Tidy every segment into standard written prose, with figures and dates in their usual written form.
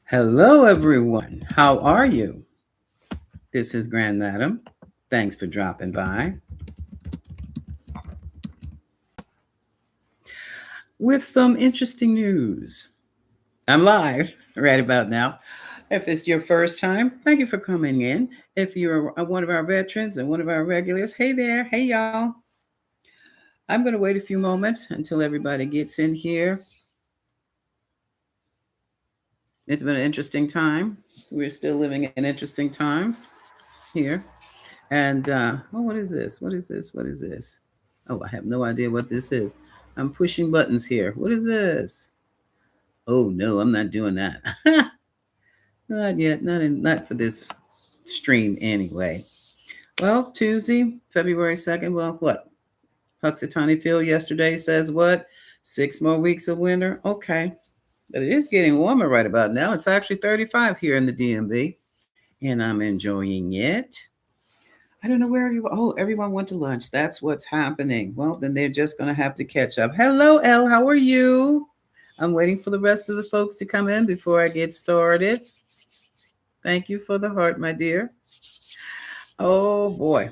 Hello, everyone. How are you? This is Grand Madam. Thanks for dropping by with some interesting news. I'm live right about now. If it's your first time, thank you for coming in. If you're one of our veterans and one of our regulars, hey there, hey y'all. I'm going to wait a few moments until everybody gets in here. It's been an interesting time. We're still living in interesting times here. And what is this? What is this? What is this? Oh, I have no idea what this is. I'm pushing buttons here. What is this? Oh no, I'm not doing that. Not yet. Not for this stream anyway. Well, Tuesday, February 2nd. Well, what? Puxatawny Field yesterday says what? 6 more weeks of winter. Okay. But it is getting warmer right about now. It's actually 35 here in the DMV, and I'm enjoying it. I don't know where everyone. Oh, everyone went to lunch. That's what's happening. Well, then they're just going to have to catch up. Hello, Elle. How are you? I'm waiting for the rest of the folks to come in before I get started. Thank you for the heart, my dear. Oh boy,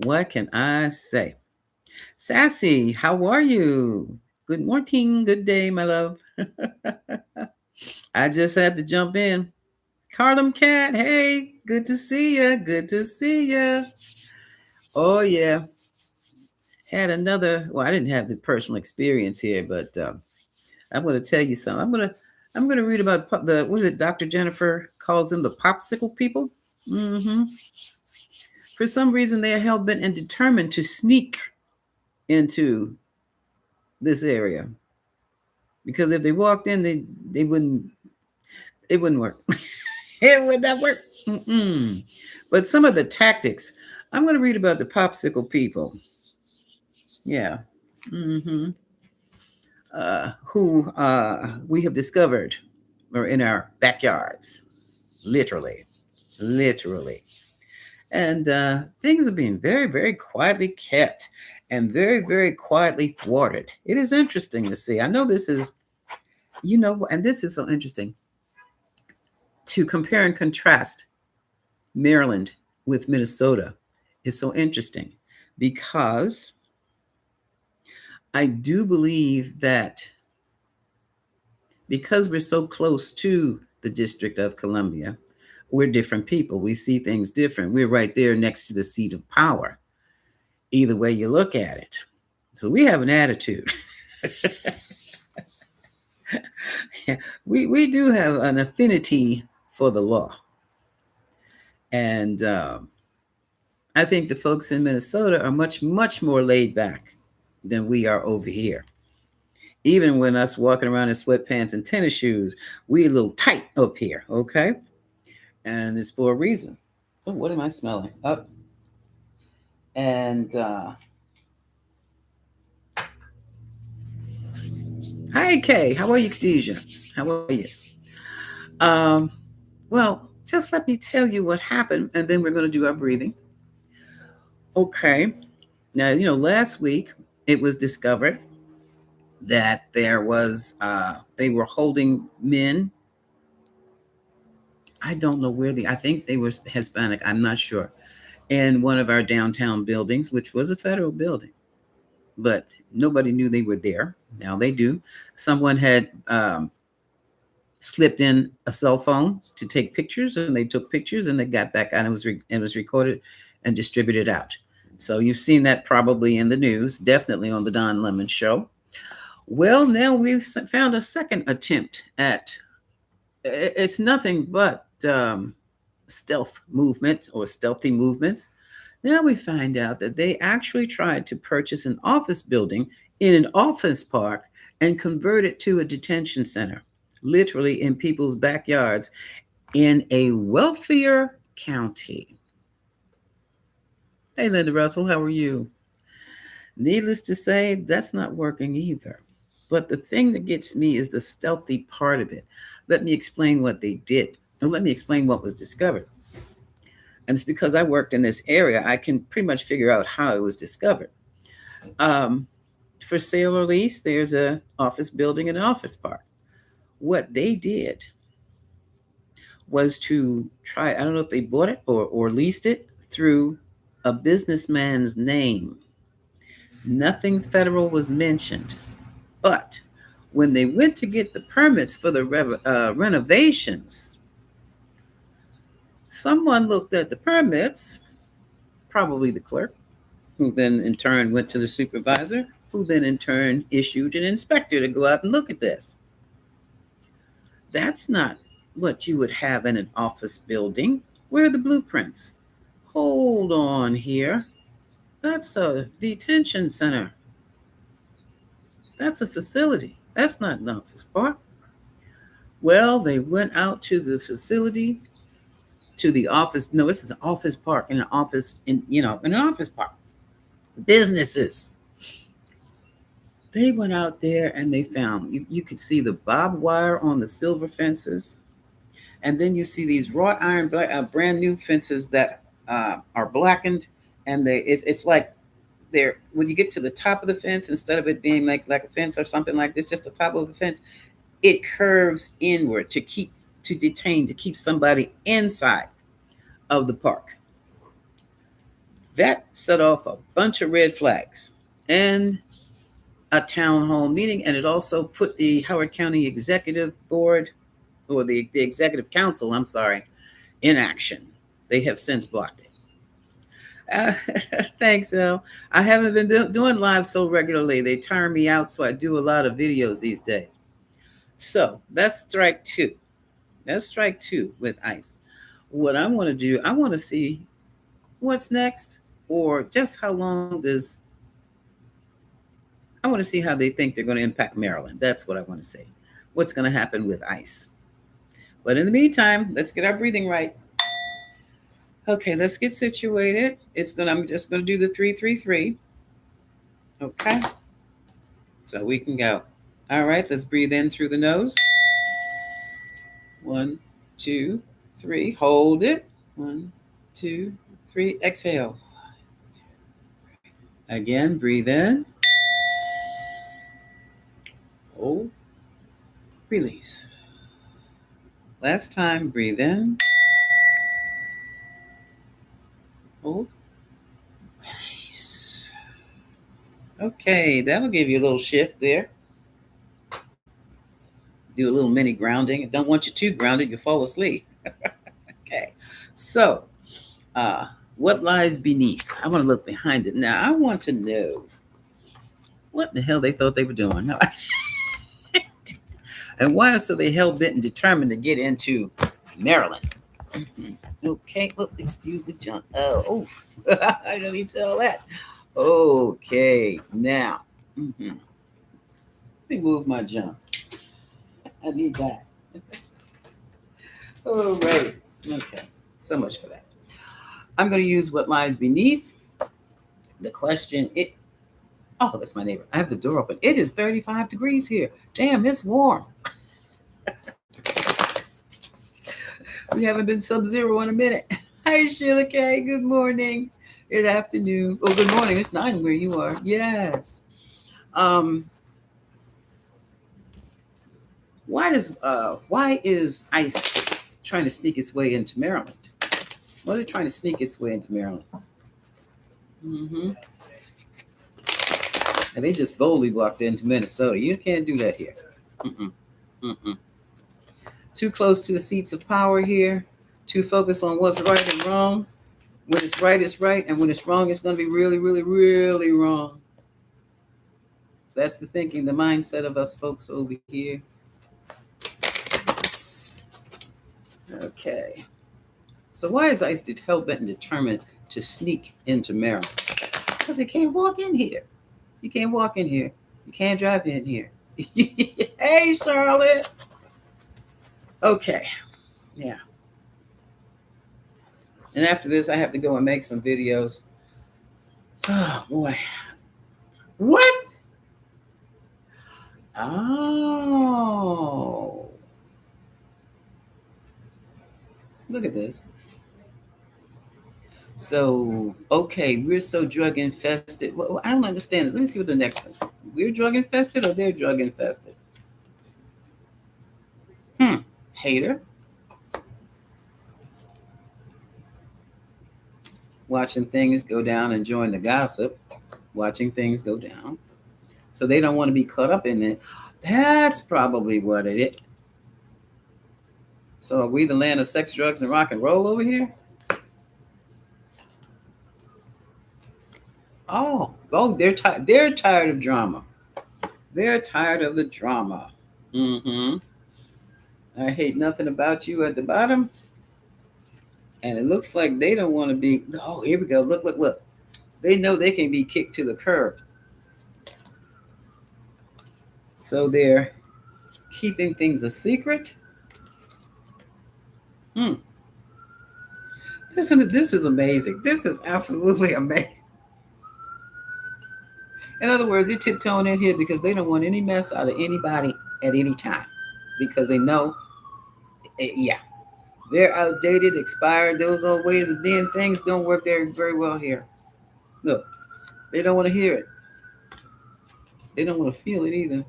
what can I say? Sassy, how are you? Good morning, good day, my love. I just had to jump in. Carlum Cat, hey, good to see you. Good to see you. Oh yeah, had another. Well, I didn't have the personal experience here, but I'm going to tell you something. I'm going to read about the. Was it Dr. Jennifer calls them the popsicle people? Mm-hmm. For some reason, they are hell bent and determined to sneak into this area because if they walked in, they wouldn't. It wouldn't work. It would not work. Mm-mm. But some of the tactics. I'm going to read about the popsicle people. Yeah. Mm-hmm. Who we have discovered are in our backyards, literally, literally. And things are being very, very quietly kept and very, very quietly thwarted. It is interesting to see. I know this is, and this is so interesting to compare and contrast Maryland with Minnesota is so interesting because I do believe that because we're so close to the District of Columbia, we're different people. We see things different. We're right there next to the seat of power, either way you look at it. So we have an attitude. Yeah, we do have an affinity for the law. And I think the folks in Minnesota are much, much more laid back than we are over here. Even when us walking around in sweatpants and tennis shoes, we a little tight up here, okay? And it's for a reason. Oh, what am I smelling? Up. And hi, Kay. How are you, Khadijah? How are you? Um, well, just let me tell you what happened, and then we're going to do our breathing. Okay. Now, last week it was discovered that there was they were holding men. I don't know where I think they were Hispanic. I'm not sure. In one of our downtown buildings, which was a federal building, but nobody knew they were there. Now they do. Someone had slipped in a cell phone to take pictures, and they took pictures, and they got back, and it was recorded and distributed out. So you've seen that probably in the news, definitely on the Don Lemon Show. Well, now we've found a second attempt at. It's nothing but stealth movement or stealthy movements. Now we find out that they actually tried to purchase an office building in an office park and convert it to a detention center, literally in people's backyards in a wealthier county. Hey, Linda Russell, how are you? Needless to say, that's not working either. But the thing that gets me is the stealthy part of it. Let me explain what they did. And let me explain what was discovered. And it's because I worked in this area, I can pretty much figure out how it was discovered. Um, for sale or lease, there's an office building and an office park. What they did was to try, I don't know if they bought it or leased it through a businessman's name. Nothing federal was mentioned. But when they went to get the permits for the renovations, someone looked at the permits, probably the clerk, who then in turn went to the supervisor, who then in turn issued an inspector to go out and look at this. That's not what you would have in an office building. Where are the blueprints? Hold on here. That's a detention center. That's a facility. That's not an office park. Well, they went out to the facility, to the office. No, this is an office park in an office in an office park. Businesses. They went out there and they found you could see the barbed wire on the silver fences, and then you see these wrought iron brand new fences that are blackened, and it's like they're when you get to the top of the fence, instead of it being like a fence or something like this, just the top of a fence, it curves inward to keep somebody inside of the park. That set off a bunch of red flags and a town hall meeting, and it also put the Howard County Executive Board, or the Executive Council, I'm sorry, in action. They have since blocked it. Thanks, El. I haven't been doing live so regularly. They tire me out, so I do a lot of videos these days. So that's strike two. That's strike two with ICE. What I want to do, I want to see what's next, or just how long does. I want to see how they think they're going to impact Maryland. That's what I want to say. What's going to happen with ICE? But in the meantime, let's get our breathing right. Okay, let's get situated. I'm just going to do the 3-3-3. Okay. So we can go. All right, let's breathe in through the nose. 1, 2, 3. Hold it. 1, 2, 3. Exhale. 1, 2, 3. Again, breathe in. Hold. Release. Last time, breathe in. Hold. Release. Okay, that'll give you a little shift there. Do a little mini grounding. I don't want you too grounded, you'll fall asleep. Okay, so what lies beneath? I want to look behind it. Now, I want to know what the hell they thought they were doing. And why so they hell-bent and determined to get into Maryland? Okay, look, excuse the jump. Oh, I don't need to tell that. Okay, now, let me move my jump. I need that. All right. Okay, so much for that. I'm going to use what lies beneath. The question, oh, that's my neighbor. I have the door open. It is 35 degrees here. Damn, it's warm. We haven't been sub-zero in a minute. Hi, Sheila K. Good morning. Good afternoon. Oh, good morning. It's 9 where you are. Yes. Why is ICE trying to sneak its way into Maryland? Why are they trying to sneak its way into Maryland? And they just boldly walked into Minnesota. You can't do that here. Too close to the seats of power here. Too focused on what's right and wrong. When it's right, it's right. And when it's wrong, it's going to be really, really, really wrong. That's the thinking, the mindset of us folks over here. Okay. So why is ICE hell-bent and determined to sneak into Maryland? Because they can't walk in here. You can't walk in here. You can't drive in here. Hey, Charlotte. Okay. Yeah. And after this, I have to go and make some videos. Oh, boy. What? Oh. Look at this. So, okay, we're so drug infested. Well, I don't understand it. Let me see what the next one. We're drug infested or they're drug infested? Hater. watching things go down, enjoying the gossip, watching things go down. So they don't want to be caught up in it. That's probably what it is. So are we the land of sex, drugs, and rock and roll over here? Oh, they're tired. They're tired of drama. They're tired of the drama. Mm-hmm. I hate nothing about you at the bottom. And it looks like they don't want to be. Oh, here we go. Look, look, look. They know they can be kicked to the curb. So they're keeping things a secret. Hmm. This is amazing. This is absolutely amazing. In other words, they're tiptoeing in here because they don't want any mess out of anybody at any time. Because they know, yeah, they're outdated, expired. Those old ways of doing things don't work very well here. Look, they don't want to hear it. They don't want to feel it either.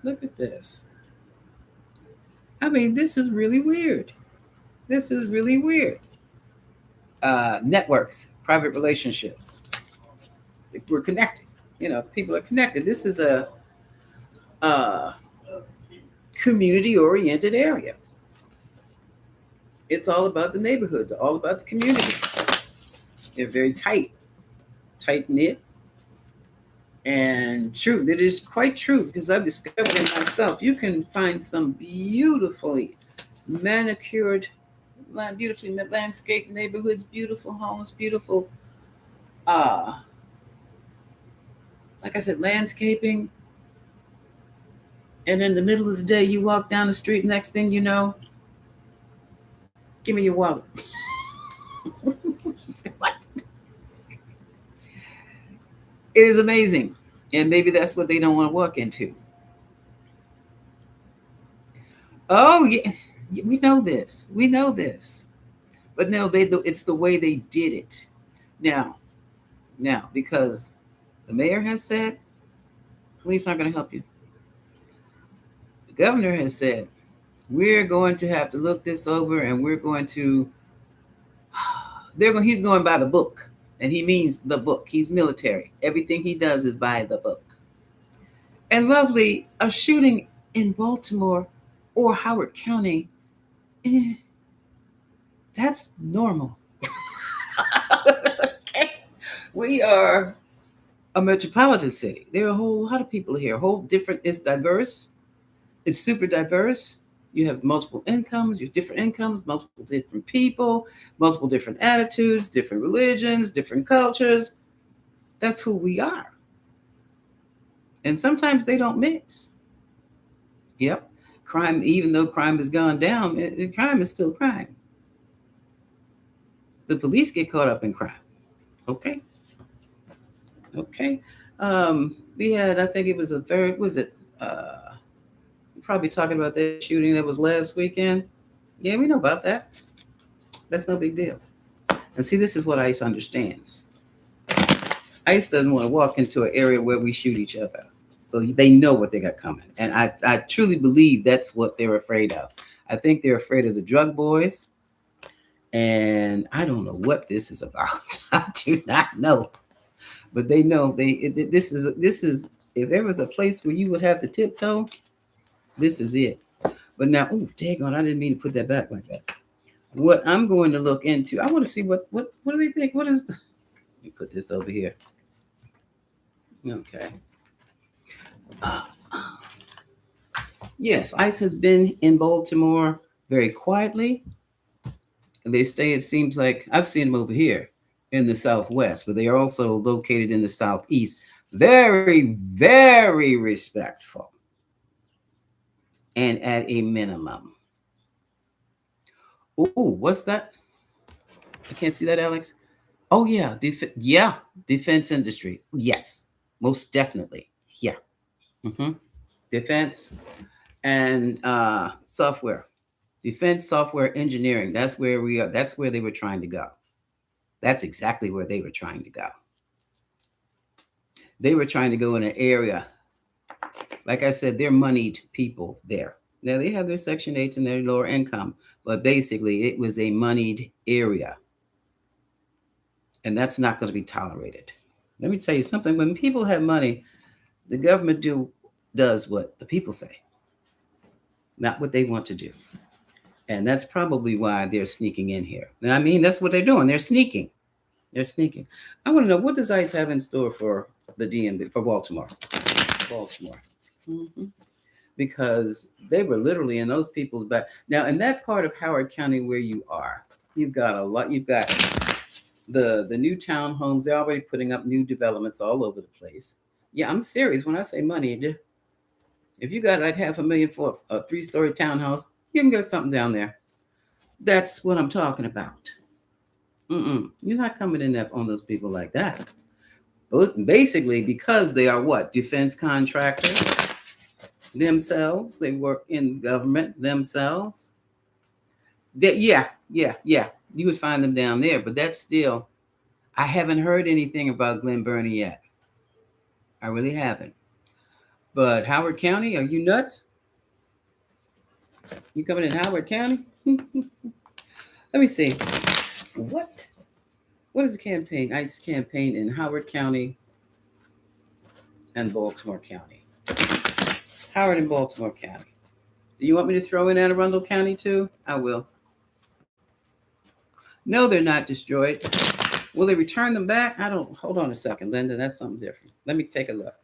Look at this. I mean, this is really weird. This is really weird. Networks, private relationships. We're connected. People are connected. This is a community-oriented area. It's all about the neighborhoods, all about the communities. They're very tight knit, and true. That is quite true because I've discovered it myself. You can find some beautifully manicured, beautifully landscaped neighborhoods, beautiful homes, beautiful, like I said, landscaping. And in the middle of the day, you walk down the street. Next thing you know, give me your wallet. It is amazing. And maybe that's what they don't want to walk into. Oh, yeah, we know this. We know this. But no, it's the way they did it. Now, because the mayor has said, police aren't going to help you. The governor has said, we're going to have to look this over and we're going to, he's going by the book. And he means the book. He's military. Everything he does is by the book. And lovely, a shooting in Baltimore or Howard County, that's normal. Okay. We are a metropolitan city. There are a whole lot of people here. It's diverse. It's super diverse. You have multiple incomes, you have different incomes, multiple different people, multiple different attitudes, different religions, different cultures. That's who we are. And sometimes they don't mix. Yep. Crime, even though crime has gone down, crime is still crime. The police get caught up in crime. Okay. Okay. We had, I think it was a third, was it? Probably talking about that shooting that was last weekend. Yeah, we know about that. That's no big deal. And see, this is what ICE understands. ICE doesn't want to walk into an area where we shoot each other. So they know what they got coming. And I truly believe that's what they're afraid of. I think they're afraid of the drug boys. And I don't know what this is about. I do not know. But they know this is if there was a place where you would have to tiptoe, this is it. But now, oh, daggone, I didn't mean to put that back like that. What I'm going to look into, I want to see what do they think? What is let me put this over here. Okay. Yes, ICE has been in Baltimore very quietly. They stay, it seems like I've seen them over here in the Southwest, but they are also located in the Southeast. Very, very respectful. And at a minimum. Oh, what's that? I can't see that, Alex. Oh, yeah. Defense industry. Yes, most definitely. Yeah. Mm-hmm. Defense and software. Defense software engineering. That's where we are. That's where they were trying to go. That's exactly where they were trying to go. They were trying to go in an area. Like I said, they're moneyed people there. Now they have their Section 8s and their lower income, but basically it was a moneyed area. And that's not going to be tolerated. Let me tell you something. When people have money, the government does what the people say, not what they want to do. And that's probably why they're sneaking in here. And I mean, that's what they're doing. They're sneaking. They're sneaking. I want to know, what does ICE have in store for the DMV, for Baltimore? Baltimore. Hmm. Because they were literally in those people's back. Now, in that part of Howard County where you are, you've got a lot. You've got the new townhomes. They're already putting up new developments all over the place. Yeah, I'm serious when I say money. If you got like $500,000 for a 3-story townhouse, you can get something down there. That's what I'm talking about. You're not coming in there on those people like that. Those, basically, because they are what? Defense contractors themselves. They work in government themselves. Yeah. You would find them down there, but that's still. I haven't heard anything about Glen Burnie yet. I really haven't. But Howard County, are you nuts? You coming in Howard County? Let me see. What? What is the campaign? ICE campaign in Howard County and Baltimore County. Howard and Baltimore County. Do you want me to throw in Anne Arundel County too? I will. No, they're not destroyed. Will they return them back? I don't. Hold on a second, Linda. That's something different. Let me take a look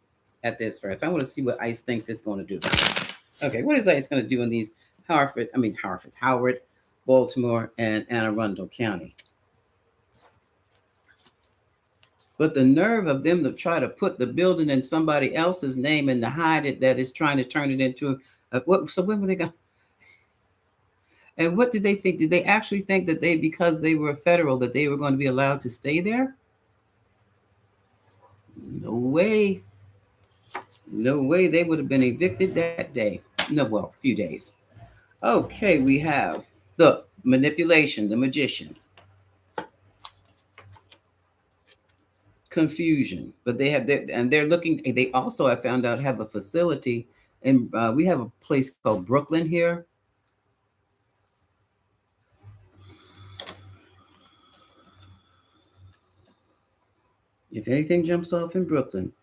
at this first. I want to see what ICE thinks it's going to do. Okay, what is ICE going to do in these Howard, Baltimore, and Anne Arundel County? But the nerve of them to try to put the building in somebody else's name and to hide it, that is trying to turn it into what? So when were they going? And what did they think? Did they actually think that because they were federal, that they were going to be allowed to stay there? No way. No way. They would have been evicted that day. No, well, a few days. Okay, we have the manipulation, the magician, confusion. But they're looking. They also, I found out, have a facility, and we have a place called Brooklyn here. If anything jumps off in Brooklyn,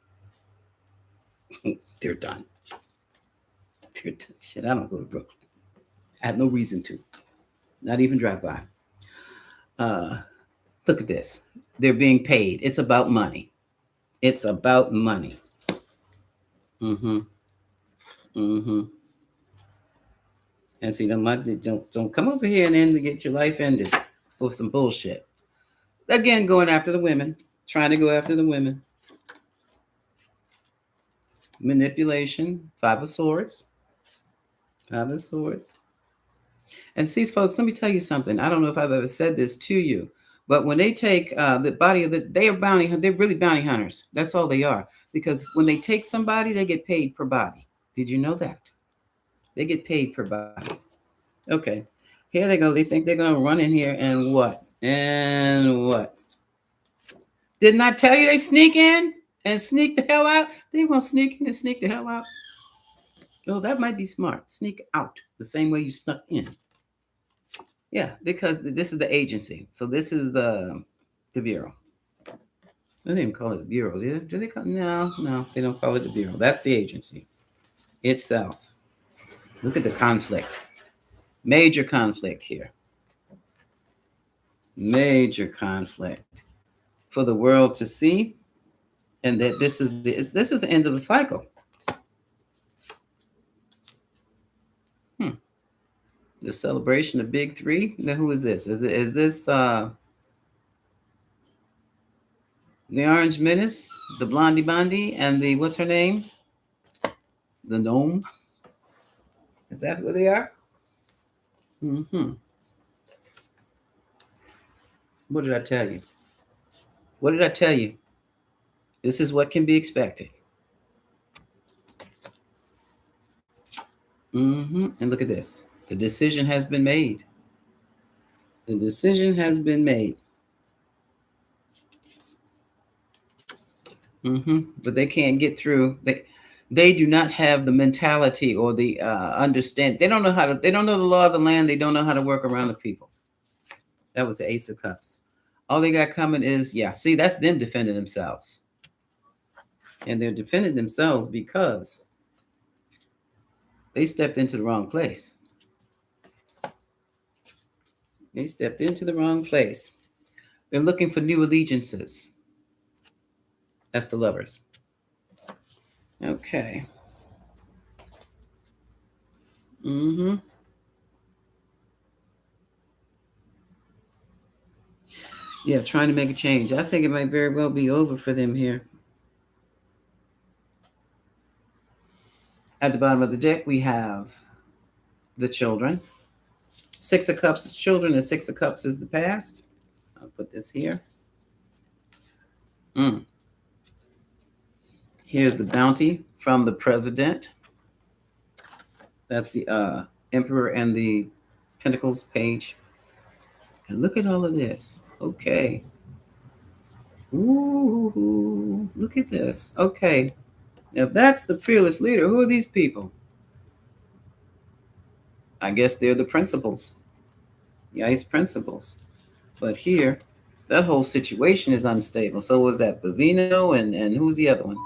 they're done. They're done. Shit, I don't go to Brooklyn. I have no reason to. Not even drive by. Look at this. They're being paid. It's about money. It's about money. Mm-hmm. Mm-hmm. And see, don't come over here and then get your life ended for some bullshit. Again, going after the women. Trying to go after the women. Manipulation. 5 of Swords. 5 of Swords. And see, folks, let me tell you something. I don't know if I've ever said this to you, but when they take the body of they're really bounty hunters. That's all they are. Because when they take somebody, they get paid per body. Did you know that? They get paid per body. Okay. Here they go. They think they're going to run in here and what? And what? Didn't I tell you they sneak in and sneak the hell out? They want to sneak in and sneak the hell out. Oh, that might be smart. Sneak out the same way you snuck in. Yeah, because this is the agency. So this is the bureau. They didn't even call it the bureau. Do they call it? No, they don't call it the bureau. That's the agency itself. Look at the conflict. Major conflict here. Major conflict for the world to see, and that this is the end of the cycle. The celebration of Big Three. Now, who is this? Is this the Orange Menace, the Blondie Bondi, and the what's her name? The Gnome. Is that who they are? Mm-hmm. What did I tell you? What did I tell you? This is what can be expected. Mm-hmm. And look at this. The decision has been made. The decision has been made. Mm-hmm. But they can't get through. They do not have the mentality or the understand. They don't know the law of the land. They don't know how to work around the people. That was the Ace of Cups. All they got coming is, yeah, see, that's them defending themselves. And they're defending themselves because they stepped into the wrong place. They stepped into the wrong place. They're looking for new allegiances. That's the Lovers. Okay. Mm-hmm. Yeah, trying to make a change. I think it might very well be over for them here. At the bottom of the deck, we have the Children. Six of Cups is children, and Six of Cups is the past. I'll put this here. Here's the bounty from the president. That's the Emperor and the Pentacles page. And look at all of this. Okay. Ooh, look at this. Okay. Now, if that's the fearless leader, who are these people? I guess they're the principals, the ICE principals. But here, that whole situation is unstable. So was that Bavino and who's the other one?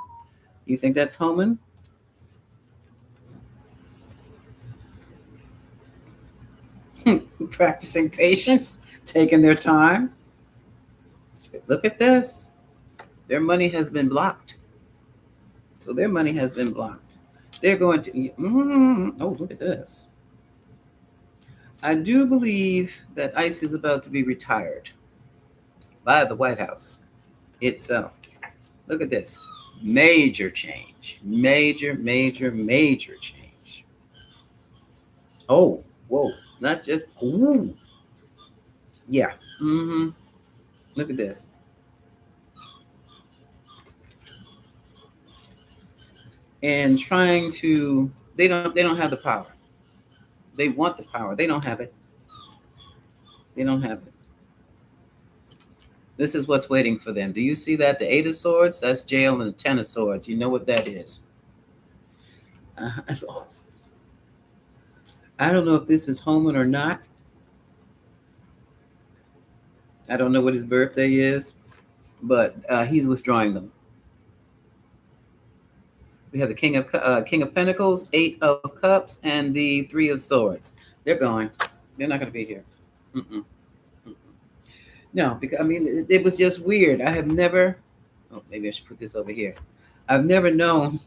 You think that's Homan? Practicing patience, taking their time. Look at this. Their money has been blocked. So their money has been blocked. They're going to, oh, look at this. I do believe that ICE is about to be retired by the White House itself. Look at this. Major change. Major, major, major change. Oh, whoa. Not just, ooh. Yeah. Look at this. And trying to, they don't have the power. They want the power. They don't have it. They don't have it. This is what's waiting for them. Do you see that? The Eight of Swords, that's jail, and the Ten of Swords. You know what that is. I don't know if this is Homan or not. I don't know what his birthday is, but he's withdrawing them. We have the King of Pentacles, Eight of Cups, and the Three of Swords. They're going. They're not going to be here. No, because I mean, it was just weird. I have never. Oh, maybe I should put this over here. I've never known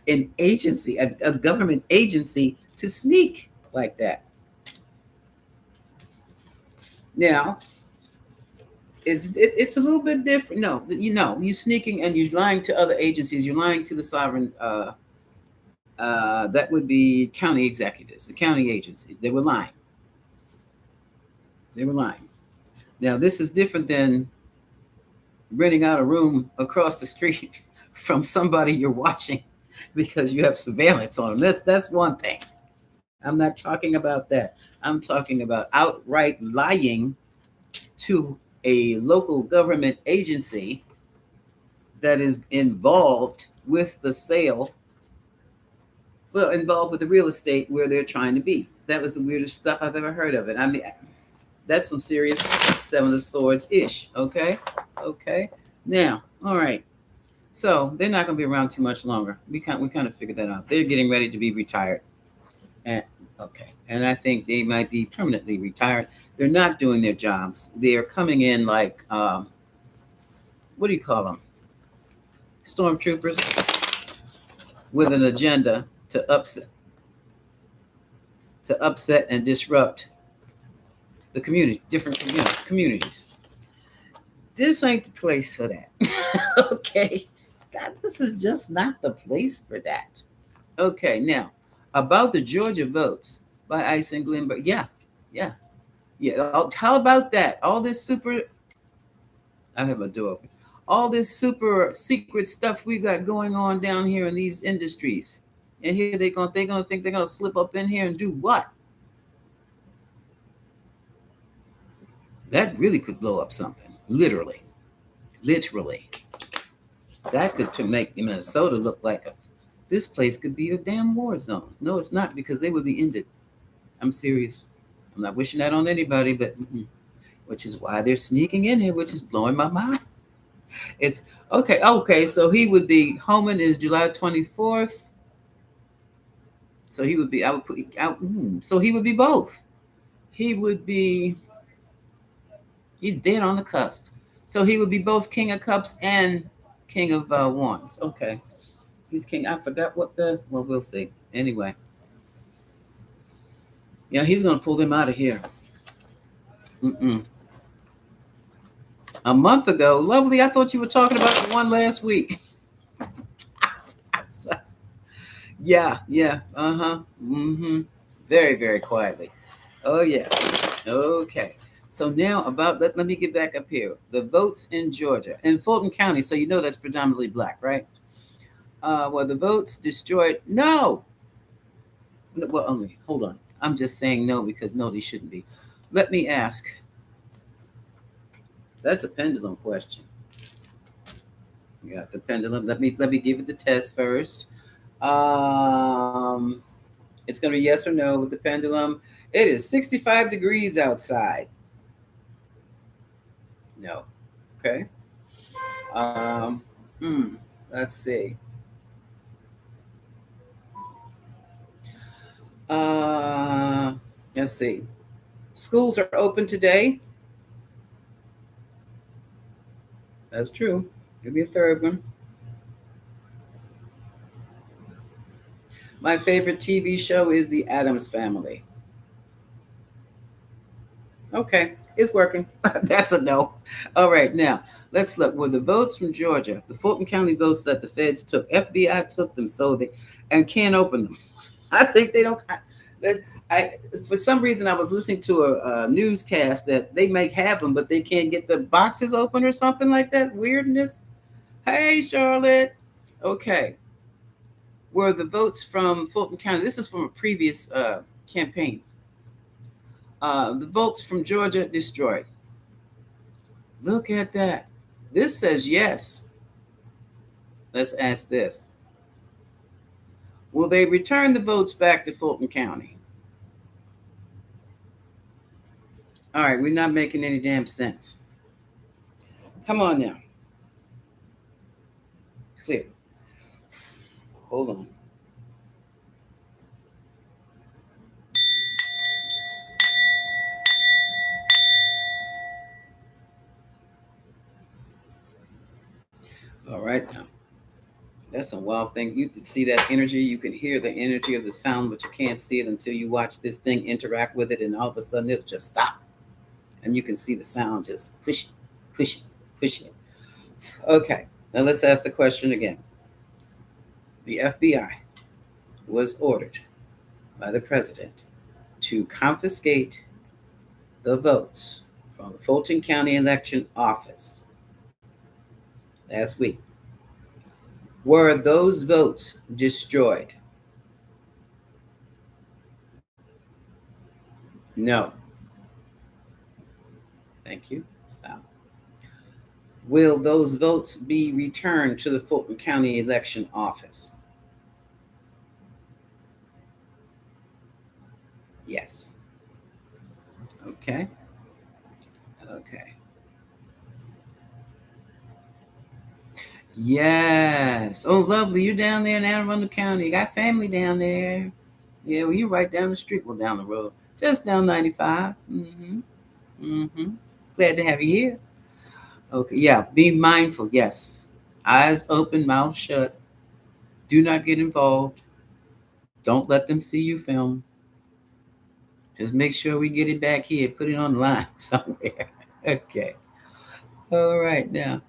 an agency, a government agency, to sneak like that. Now, it's a little bit different. No, you sneaking and you're lying to other agencies. You're lying to the sovereign. That would be county executives, the county agencies. They were lying. They were lying. Now, this is different than renting out a room across the street from somebody you're watching because you have surveillance on them. That's one thing. I'm not talking about that. I'm talking about outright lying to a local government agency that is involved with the sale, well, involved with the real estate where they're trying to be. That was the weirdest stuff I've ever heard of it. I mean, that's some serious Seven of Swords-ish, okay? Okay. Now, all right. So they're not going to be around too much longer. We kind of figured that out. They're getting ready to be retired. And okay. And I think they might be permanently retired. They're not doing their jobs. They're coming in like, what do you call them? Stormtroopers with an agenda to upset and disrupt the community, different communities. This ain't the place for that. Okay. God, this is just not the place for that. Okay, now about the Georgia votes by Ice and Glenberg. Yeah. How about that? All this super. I have a door open. All this super secret stuff we got going on down here in these industries, and here they're gonna think they're gonna slip up in here and do what? That really could blow up something. Literally. That could make Minnesota look like this place could be a damn war zone. No, it's not, because they would be ended. I'm serious. I'm not wishing that on anybody, but which is why they're sneaking in here, which is blowing my mind. It's okay. Okay, so he would be Homan is July 24th. So he would be. I would put out. So he would be both. He would be. He's dead on the cusp. So he would be both King of Cups and King of Wands. Okay, he's King. I forgot what the. Well, we'll see. Anyway, yeah, he's gonna pull them out of here. Mm-mm. A month ago, lovely. I thought you were talking about the one last week. Yeah, yeah. Uh-huh. Mm-hmm. Very, very quietly. Oh yeah. Okay. So now let me get back up here. The votes in Georgia. In Fulton County, so you know that's predominantly black, right? Well, the votes destroyed. No. Well, only hold on. I'm just saying no because no, they shouldn't be. Let me ask. That's a pendulum question. You got the pendulum. Let me give it the test first. Um, it's gonna be yes or no with the pendulum. It is 65 degrees outside. No. Okay. Um, hmm, let's see. Uh, let's see. Schools are open today. That's true. Give me a third one. My favorite TV show is The Addams Family. Okay, it's working. That's a no. All right, now let's look. Well, the votes from Georgia, the Fulton County votes that the feds took, FBI took them, so they and can't open them. I think they don't. I for some reason I was listening to a newscast that they may have them, but they can't get the boxes open or something like that. Weirdness. Hey, Charlotte. Okay, were the votes from Fulton County? This is from a previous campaign. The votes from Georgia destroyed. Look at that. This says yes. Let's ask this. Will they return the votes back to Fulton County? All right, we're not making any damn sense. Come on now. Clear. Hold on. All right now. That's some wild thing. You can see that energy. You can hear the energy of the sound, but you can't see it until you watch this thing interact with it, and all of a sudden it'll just stop. And you can see the sound just pushing, pushing, pushing. Okay. Now let's ask the question again. The FBI was ordered by the president to confiscate the votes from the Fulton County election office last week. Were those votes destroyed? No. Thank you. Stop. Will those votes be returned to the Fulton County election office? Yes. Okay. Okay. Yes. Oh, lovely. You're down there in Anne Arundel County. You got family down there. Yeah, well, you're right down the street. Well, down the road. Just down 95. Mm-hmm. Mm-hmm. Glad to have you here. Okay. Yeah. Be mindful. Yes. Eyes open, mouth shut. Do not get involved. Don't let them see you film. Just make sure we get it back here. Put it online somewhere. Okay. All right. Now,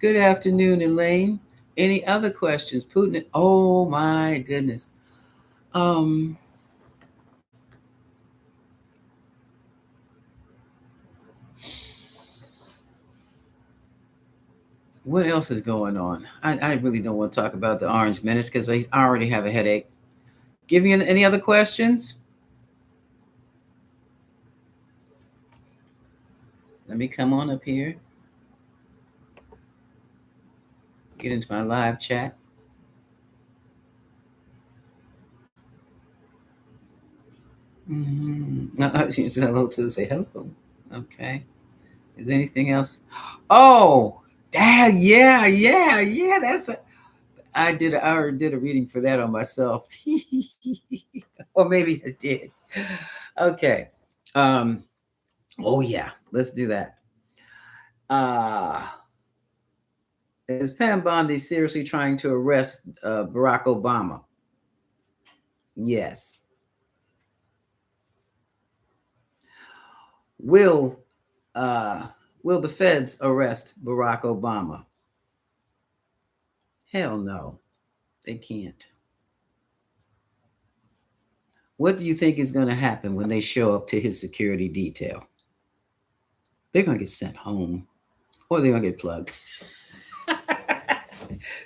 good afternoon, Elaine. Any other questions? Putin. Oh my goodness. Um, what else is going on? I really don't want to talk about the Orange Menace because I already have a headache. Give me any other questions? Let me come on up here. Get into my live chat. Mm-hmm. She said hello to say hello. Okay. Is there anything else? Oh, Dad, yeah. I already did a reading for that on myself. Or maybe I did. Okay. Um, oh yeah, let's do that. Uh is Pam Bondi seriously trying to arrest Barack Obama? Yes. Will uh will the feds arrest Barack Obama? Hell no, they can't. What do you think is going to happen when they show up to his security detail? They're going to get sent home, or they're going to get plugged.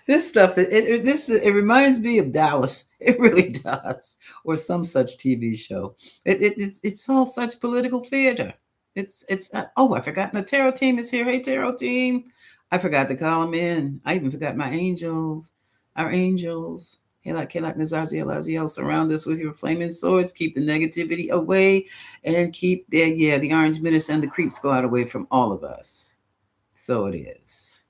This stuff, it reminds me of Dallas. It really does, or some such TV show. It's all such political theater. It's oh, I forgot my tarot team is here. Hey, tarot team, I forgot to call them in. I even forgot my angels, our angels. Hey, like Nazazi Alaziel, surround us with your flaming swords. Keep the negativity away, and keep the orange menace and the creep squad away from all of us. So it is.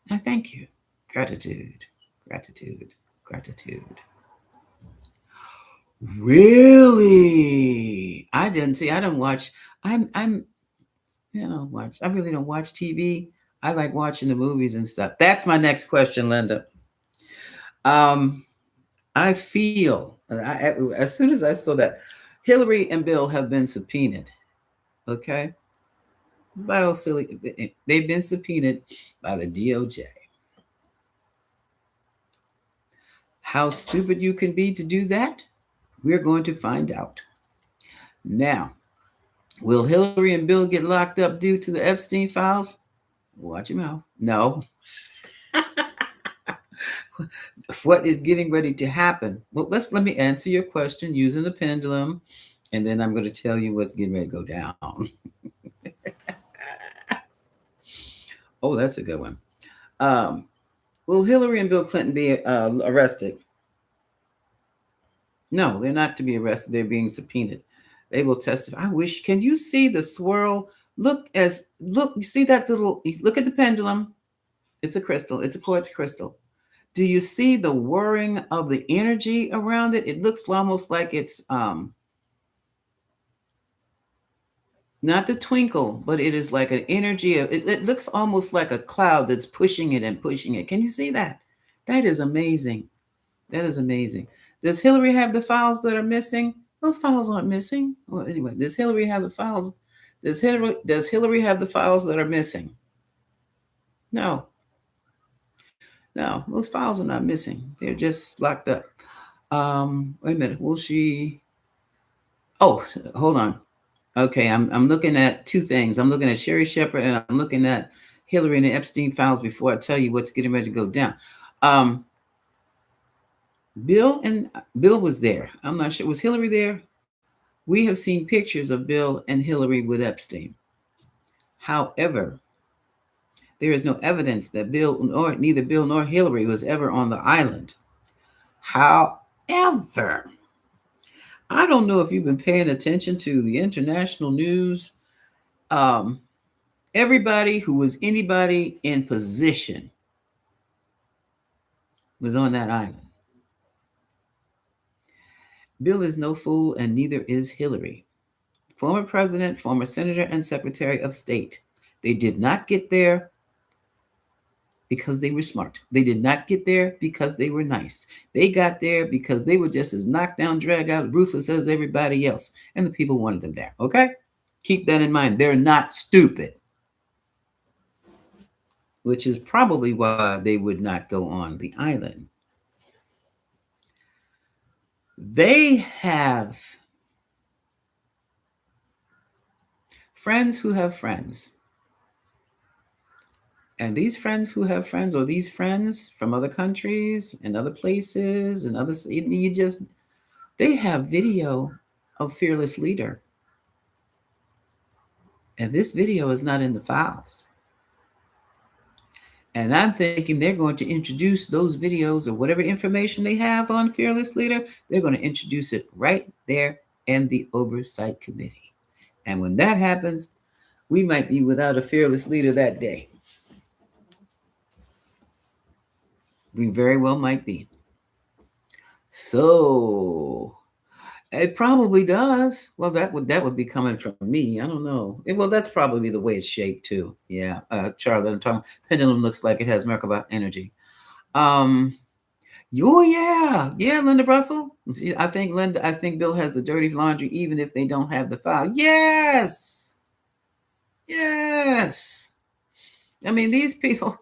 I thank you. Gratitude, gratitude, gratitude. Really? I didn't see. I don't watch. I'm. Watch. I really don't watch TV. I like watching the movies and stuff. That's my next question, Linda. Um, I feel as soon as I saw that Hillary and Bill have been subpoenaed. Okay, by all silly, they've been subpoenaed by the DOJ. How stupid you can be to do that? We're going to find out. Now, will Hillary and Bill get locked up due to the Epstein files? Watch your mouth. No. What is getting ready to happen? Well, let me answer your question using the pendulum, and then I'm going to tell you what's getting ready to go down. Oh, that's a good one. Um, will Hillary and Bill Clinton be arrested? No, they're not to be arrested. They're being subpoenaed. They will testify. I wish. Can you see the swirl? Look. You see that little? Look at the pendulum. It's a crystal. It's a quartz crystal. Do you see the whirring of the energy around it? It looks almost like it's not the twinkle, but it is like an energy of it looks almost like a cloud that's pushing it and pushing it. Can you see that? That is amazing. That is amazing. Does Hillary have the files that are missing? Those files aren't missing. Well, anyway, does Hillary have the files? Does Hillary have the files that are missing? No. No, those files are not missing. They're just locked up. Wait a minute. Will she? Oh, hold on. Okay, I'm looking at two things. I'm looking at Sherry Shepard and I'm looking at Hillary and the Epstein files before I tell you what's getting ready to go down. Um, Bill was there. I'm not sure. Was Hillary there? We have seen pictures of Bill and Hillary with Epstein. However, there is no evidence that neither Bill nor Hillary was ever on the island. However, I don't know if you've been paying attention to the international news. Um, Everybody who was anybody in position was on that island. Bill is no fool, and neither is Hillary. Former president, former senator, and secretary of state. They did not get there because they were smart. They did not get there because they were nice. They got there because they were just as knocked down, dragged out, ruthless as everybody else. And the people wanted them there. Okay? Keep that in mind. They're not stupid. Which is probably why they would not go on the island. They have friends who have friends. And these friends who have friends, or these friends from other countries and other places and others, they have video of Fearless Leader. And this video is not in the files. And I'm thinking they're going to introduce those videos or whatever information they have on Fearless Leader, they're going to introduce it right there in the Oversight Committee. And when that happens, We might be without a fearless leader that day. We very well might be. So it probably does. Well, that would be coming from me. I don't know. Well, that's probably the way it's shaped too. Yeah, Charlotte, I'm talking. Pendulum looks like it has Merkaba energy. Um, oh yeah, Linda Russell. I think Linda. I think Bill has the dirty laundry, even if they don't have the file. Yes, yes. I mean, these people.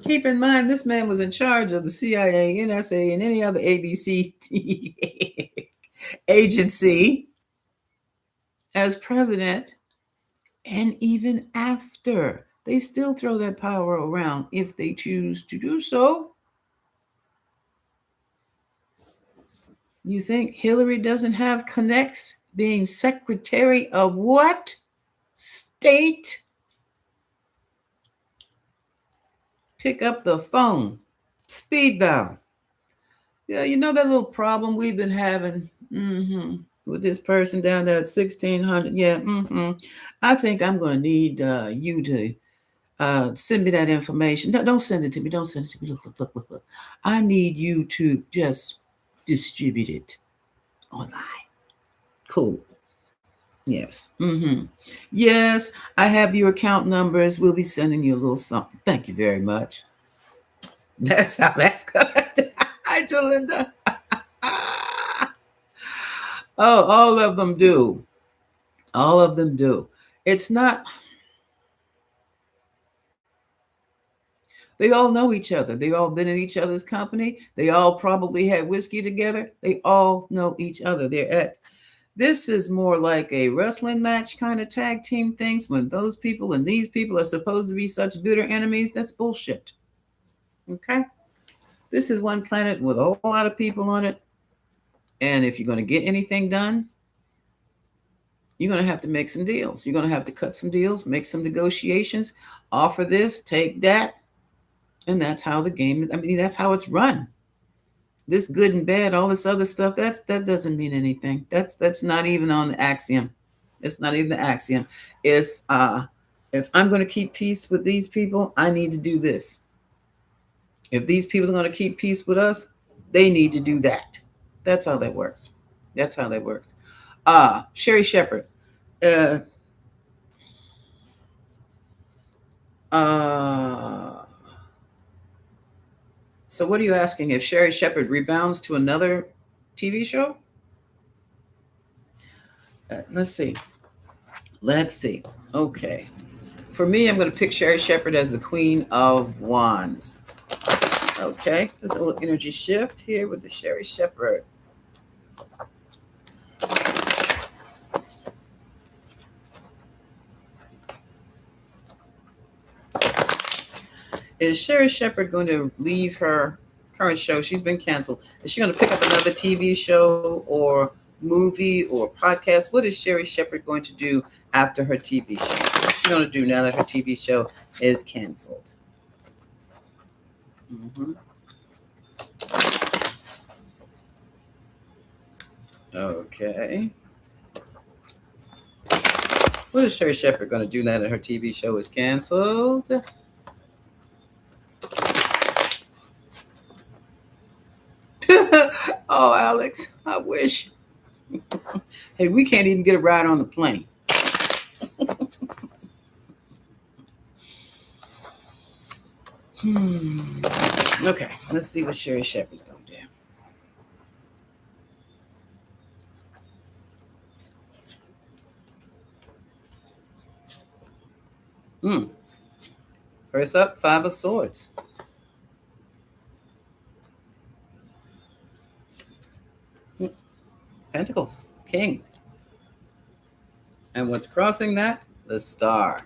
Keep in mind, this man was in charge of the CIA, NSA, and any other ABC agency as president, and even after. They still throw that power around if they choose to do so. You think Hillary doesn't have connects being secretary of what? State? Pick up the phone. Speed dial. Yeah, you know that little problem we've been having with this person down there at 1600. Yeah, I think I'm going to need you to send me that information. No, don't send it to me. Don't send it to me. Look. I need you to just distribute it online. Cool. Yes. Yes, I have your account numbers. We'll be sending you a little something. Thank you very much. That's how that's going. Hi, Jolinda. Oh, all of them do. All of them do. It's not, they all know each other. They all been in each other's company. They all probably had whiskey together. They all know each other. This is more like a wrestling match kind of tag team things when those people and these people are supposed to be such bitter enemies. That's bullshit. Okay? This is one planet with a whole lot of people on it. And if you're going to get anything done, you're going to have to make some deals. You're going to have to cut some deals, make some negotiations, offer this, take that. And that's how the game is. I mean, that's how it's run. This good and bad, all this other stuff, that doesn't mean anything. That's not even on the axiom. It's not even the axiom. It's if I'm going to keep peace with these people, I need to do this. If these people are going to keep peace with us, they need to do that. That's how that works. That's how that works. Sherry Shepherd. Uh, so what are you asking? If Sherry Shepherd rebounds to another TV show? Let's see. Let's see. Okay. For me, I'm going to pick Sherry Shepherd as the Queen of Wands. Okay. There's a little energy shift here with the Sherry Shepherd. Is Sherry Shepherd going to leave her current show? She's been canceled. Is she going to pick up another TV show or movie or podcast? What is Sherry Shepherd going to do after her TV show? What's she going to do now that her TV show is canceled? Okay. What is Sherry Shepherd going to do now that her TV show is canceled? Oh, Alex, I wish. Hey, we can't even get a ride on the plane. Okay, let's see what Sherry Shepherd's going to do. First up, Five of Swords. Pentacles, King. And what's crossing that? The Star.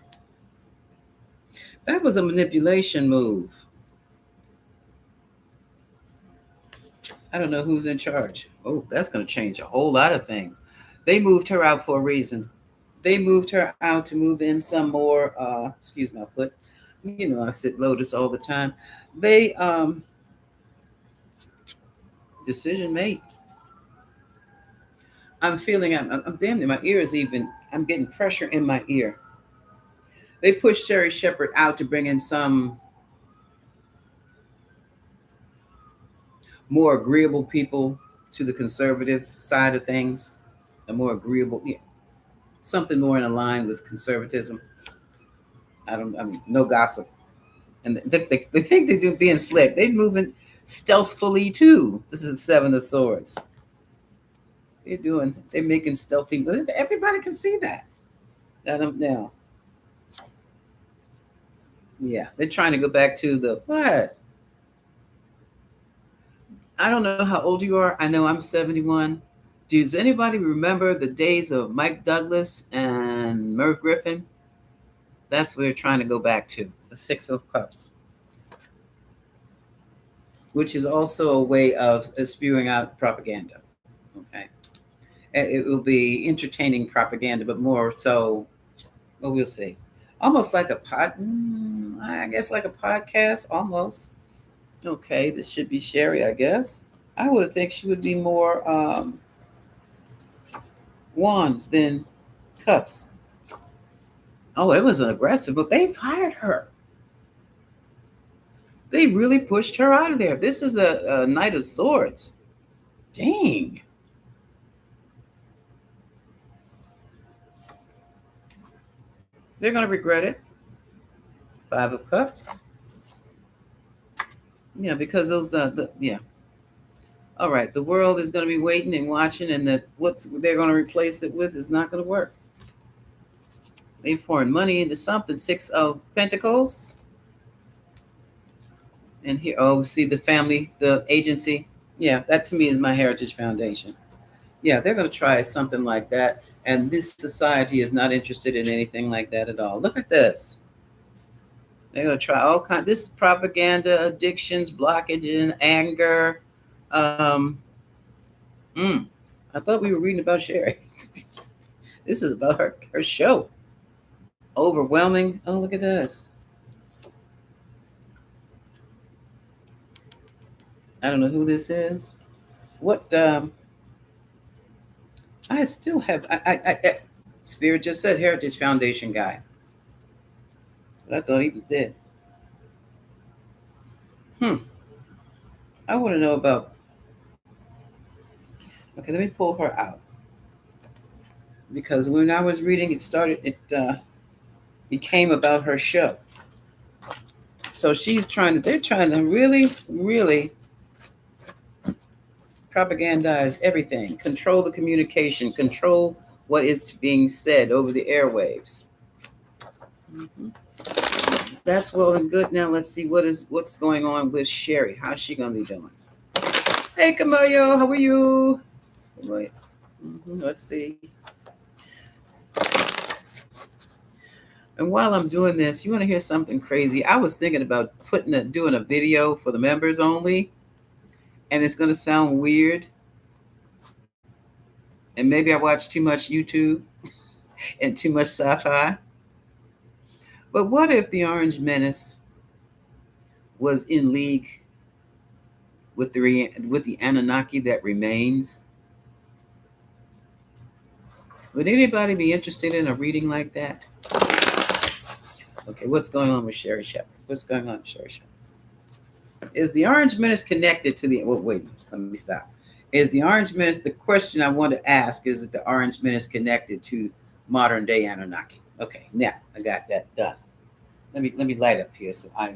That was a manipulation move. I don't know who's in charge. Oh, that's going to change a whole lot of things. They moved her out for a reason. They moved her out to move in some more, excuse my foot. You know, I sit lotus all the time. They, decision made. I'm feeling, I'm damn near, my ear is even I'm getting pressure in my ear. They pushed Sherry Shepherd out to bring in some more agreeable people to the conservative side of things. A more agreeable, yeah, something more in line with conservatism. I mean, no gossip. And they think they're doing being slick. They're moving stealthfully too. This is the Seven of Swords. They're making stealthy, but everybody can see that. I don't know. Yeah, they're trying to go back to the what? I don't know how old you are. I know I'm 71. Does anybody remember the days of Mike Douglas and Merv Griffin? That's what they're trying to go back to. The Six of Cups, which is also a way of spewing out propaganda. Okay. It will be entertaining propaganda, but more so, well, we'll see. Almost like I guess like a podcast, almost. Okay, this should be Sherry, I guess. I would think she would be more wands than cups. Oh, it was an aggressive, but they fired her. They really pushed her out of there. This is a Knight of Swords. Dang. They're going to regret it. Five of Cups. Yeah, because yeah. All right, the world is going to be waiting and watching, and that what's they're going to replace it with is not going to work. They're pouring money into something. Six of Pentacles. And here, oh, see the family, the agency. Yeah, that to me is my Heritage Foundation. Yeah, they're going to try something like that. And this society is not interested in anything like that at all. Look at this. They're going to try all kinds. This propaganda, addictions, blockage, and anger. Um, mm, I thought we were reading about Sherry. This is about her show. Overwhelming. Oh, look at this. I don't know who this is. What? I still have. Spirit just said Heritage Foundation guy, but I thought he was dead. Hmm. I want to know about. Okay, let me pull her out because when I was reading, it became about her show. So they're trying to really, really propagandize everything, control the communication, control what is being said over the airwaves. Mm-hmm. That's well and good. Now let's see what's going on with Sherry. How's she gonna be doing? Hey, Camillo, how are you? Let's see. And while I'm doing this, you want to hear something crazy? I was thinking about doing a video for the members only, and it's going to sound weird. And maybe I watch too much YouTube and too much sci-fi. But what if the Orange Menace was in league with the Anunnaki that remains? Would anybody be interested in a reading like that? Okay, what's going on with Sherry Shepherd? What's going on with Sherry Shepherd? Is the Orange Menace connected to the? Well, wait, let me stop. Is the Orange Menace? The question I want to ask is: the Orange Menace connected to modern day Anunnaki? Okay, now I got that done. Let me light up here so I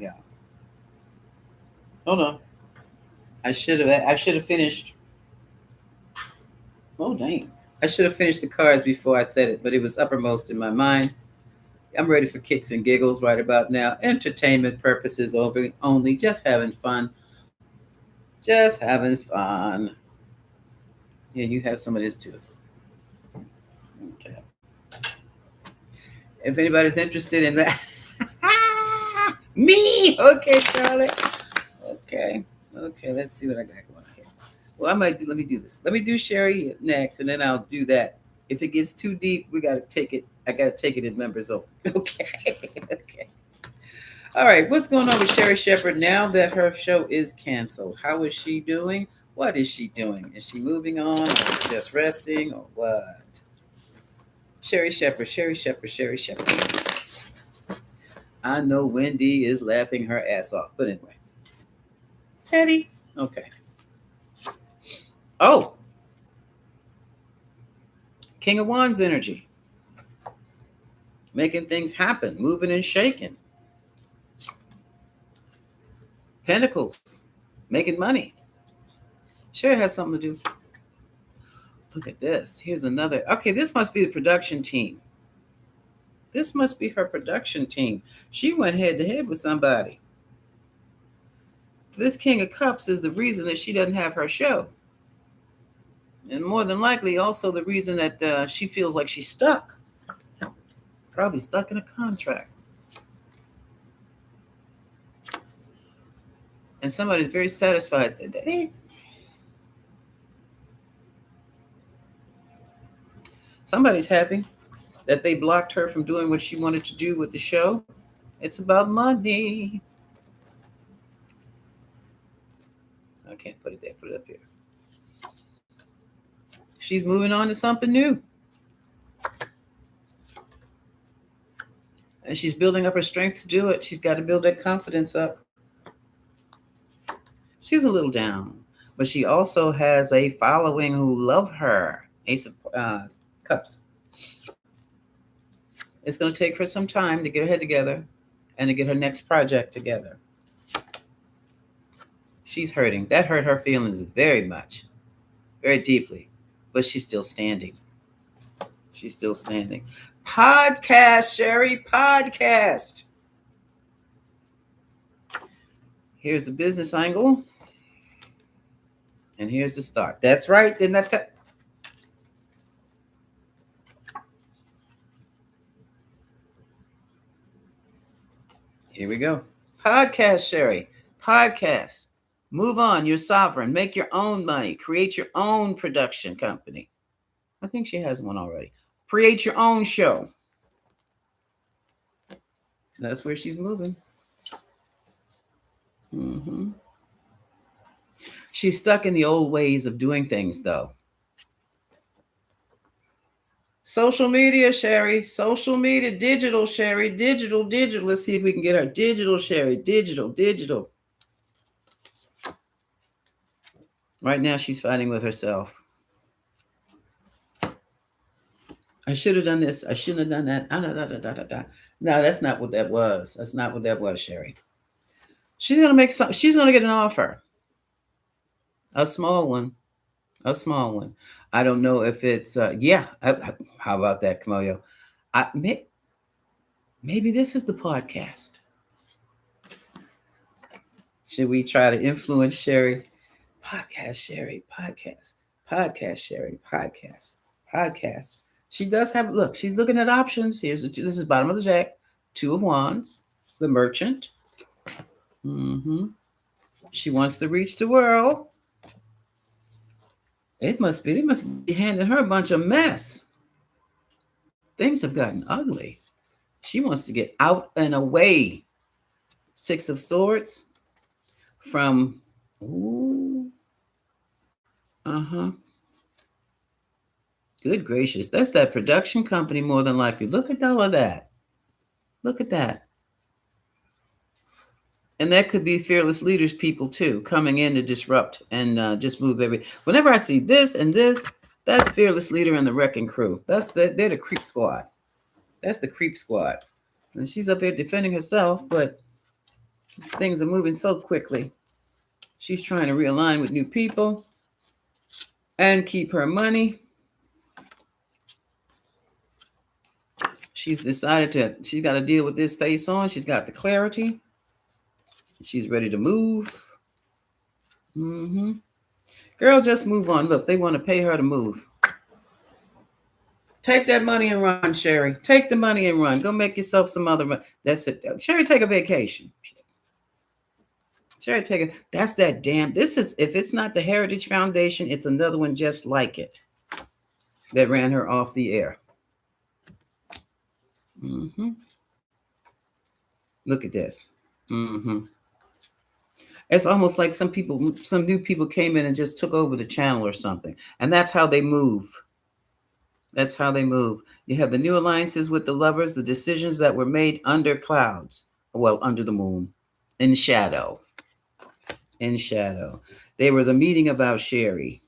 hold on. I should have finished. Oh dang! I should have finished the cards before I said it, but it was uppermost in my mind. I'm ready for kicks and giggles right about now. Entertainment purposes only. Just having fun. Just having fun. Yeah, you have some of this too. Okay. If anybody's interested in that. Me! Okay, Charlie. Okay. Okay, let's see what I got going on here. Well, let me do this. Let me do Sherry next, and then I'll do that. If it gets too deep, I gotta take it in members only. Okay. Okay. All right. What's going on with Sherry Shepherd now that her show is canceled? How is she doing? What is she doing? Is she moving on or just resting or what? Sherry Shepherd, Sherry Shepherd, Sherry Shepherd. I know Wendy is laughing her ass off, but anyway. Patty. Okay. Oh, King of Wands energy. Making things happen, moving and shaking. Pentacles, making money. Sherry has something to do. Look at this. Here's another. Okay, this must be the production team. This must be her production team. She went head to head with somebody. This King of Cups is the reason that she doesn't have her show. And more than likely, also the reason that she feels like she's stuck. Probably stuck in a contract. And somebody's very satisfied. Somebody's happy that they blocked her from doing what she wanted to do with the show. It's about money. I can't put it there. Put it up here. She's moving on to something new. And she's building up her strength to do it. She's got to build that confidence up. She's a little down, but she also has a following who love her. Ace of Cups. It's going to take her some time to get her head together and to get her next project together. She's hurting. That hurt her feelings very much, very deeply, but she's still standing. She's still standing. Podcast, Sherry, podcast. Here's the business angle. And here's the start. That's right. Then here we go. Podcast, Sherry. Podcast. Move on. You're sovereign. Make your own money. Create your own production company. I think she has one already. Create your own show. That's where she's moving. Mm-hmm. She's stuck in the old ways of doing things, though. Social media, Sherry. Social media. Digital, Sherry. Digital. Let's see if we can get her. Digital, Sherry. Digital. Right now, she's fighting with herself. I should have done this. I shouldn't have done that. No, that's not what that was. That's not what that was, Sherry. She's gonna make some. She's gonna get an offer. A small one. I don't know if it's. How about that, Kamoyo? Maybe this is the podcast. Should we try to influence Sherry? Podcast, Sherry. Podcast, Sherry. Podcast. She does have, look, she's looking at options. This is bottom of the deck. 2 of Wands, the Merchant. Mm-hmm. She wants to reach the world. They must be handing her a bunch of mess. Things have gotten ugly. She wants to get out and away. 6 of Swords from, Good gracious. That's that production company more than likely. Look at all of that. Look at that. And that could be fearless leaders people too, coming in to disrupt and just move everything. Whenever I see this and this, that's fearless leader and the wrecking crew. They're the creep squad. That's the creep squad. And she's up there defending herself, but things are moving so quickly. She's trying to realign with new people and keep her money. She's decided she's got to deal with this face on. She's got the clarity. She's ready to move. Mm-hmm. Girl, just move on. Look, they want to pay her to move. Take that money and run, Sherry. Take the money and run. Go make yourself some other money. That's it. Sherry, take a vacation. Sherry, that's that damn. This is, if it's not the Heritage Foundation, it's another one just like it that ran her off the air. Mm-hmm. Look at this. Mm-hmm. It's almost like some new people came in and just took over the channel or something. And that's how they move. That's how they move. You have the new alliances with the lovers, the decisions that were made under clouds, well, under the moon, in shadow. In shadow. There was a meeting about Sherry.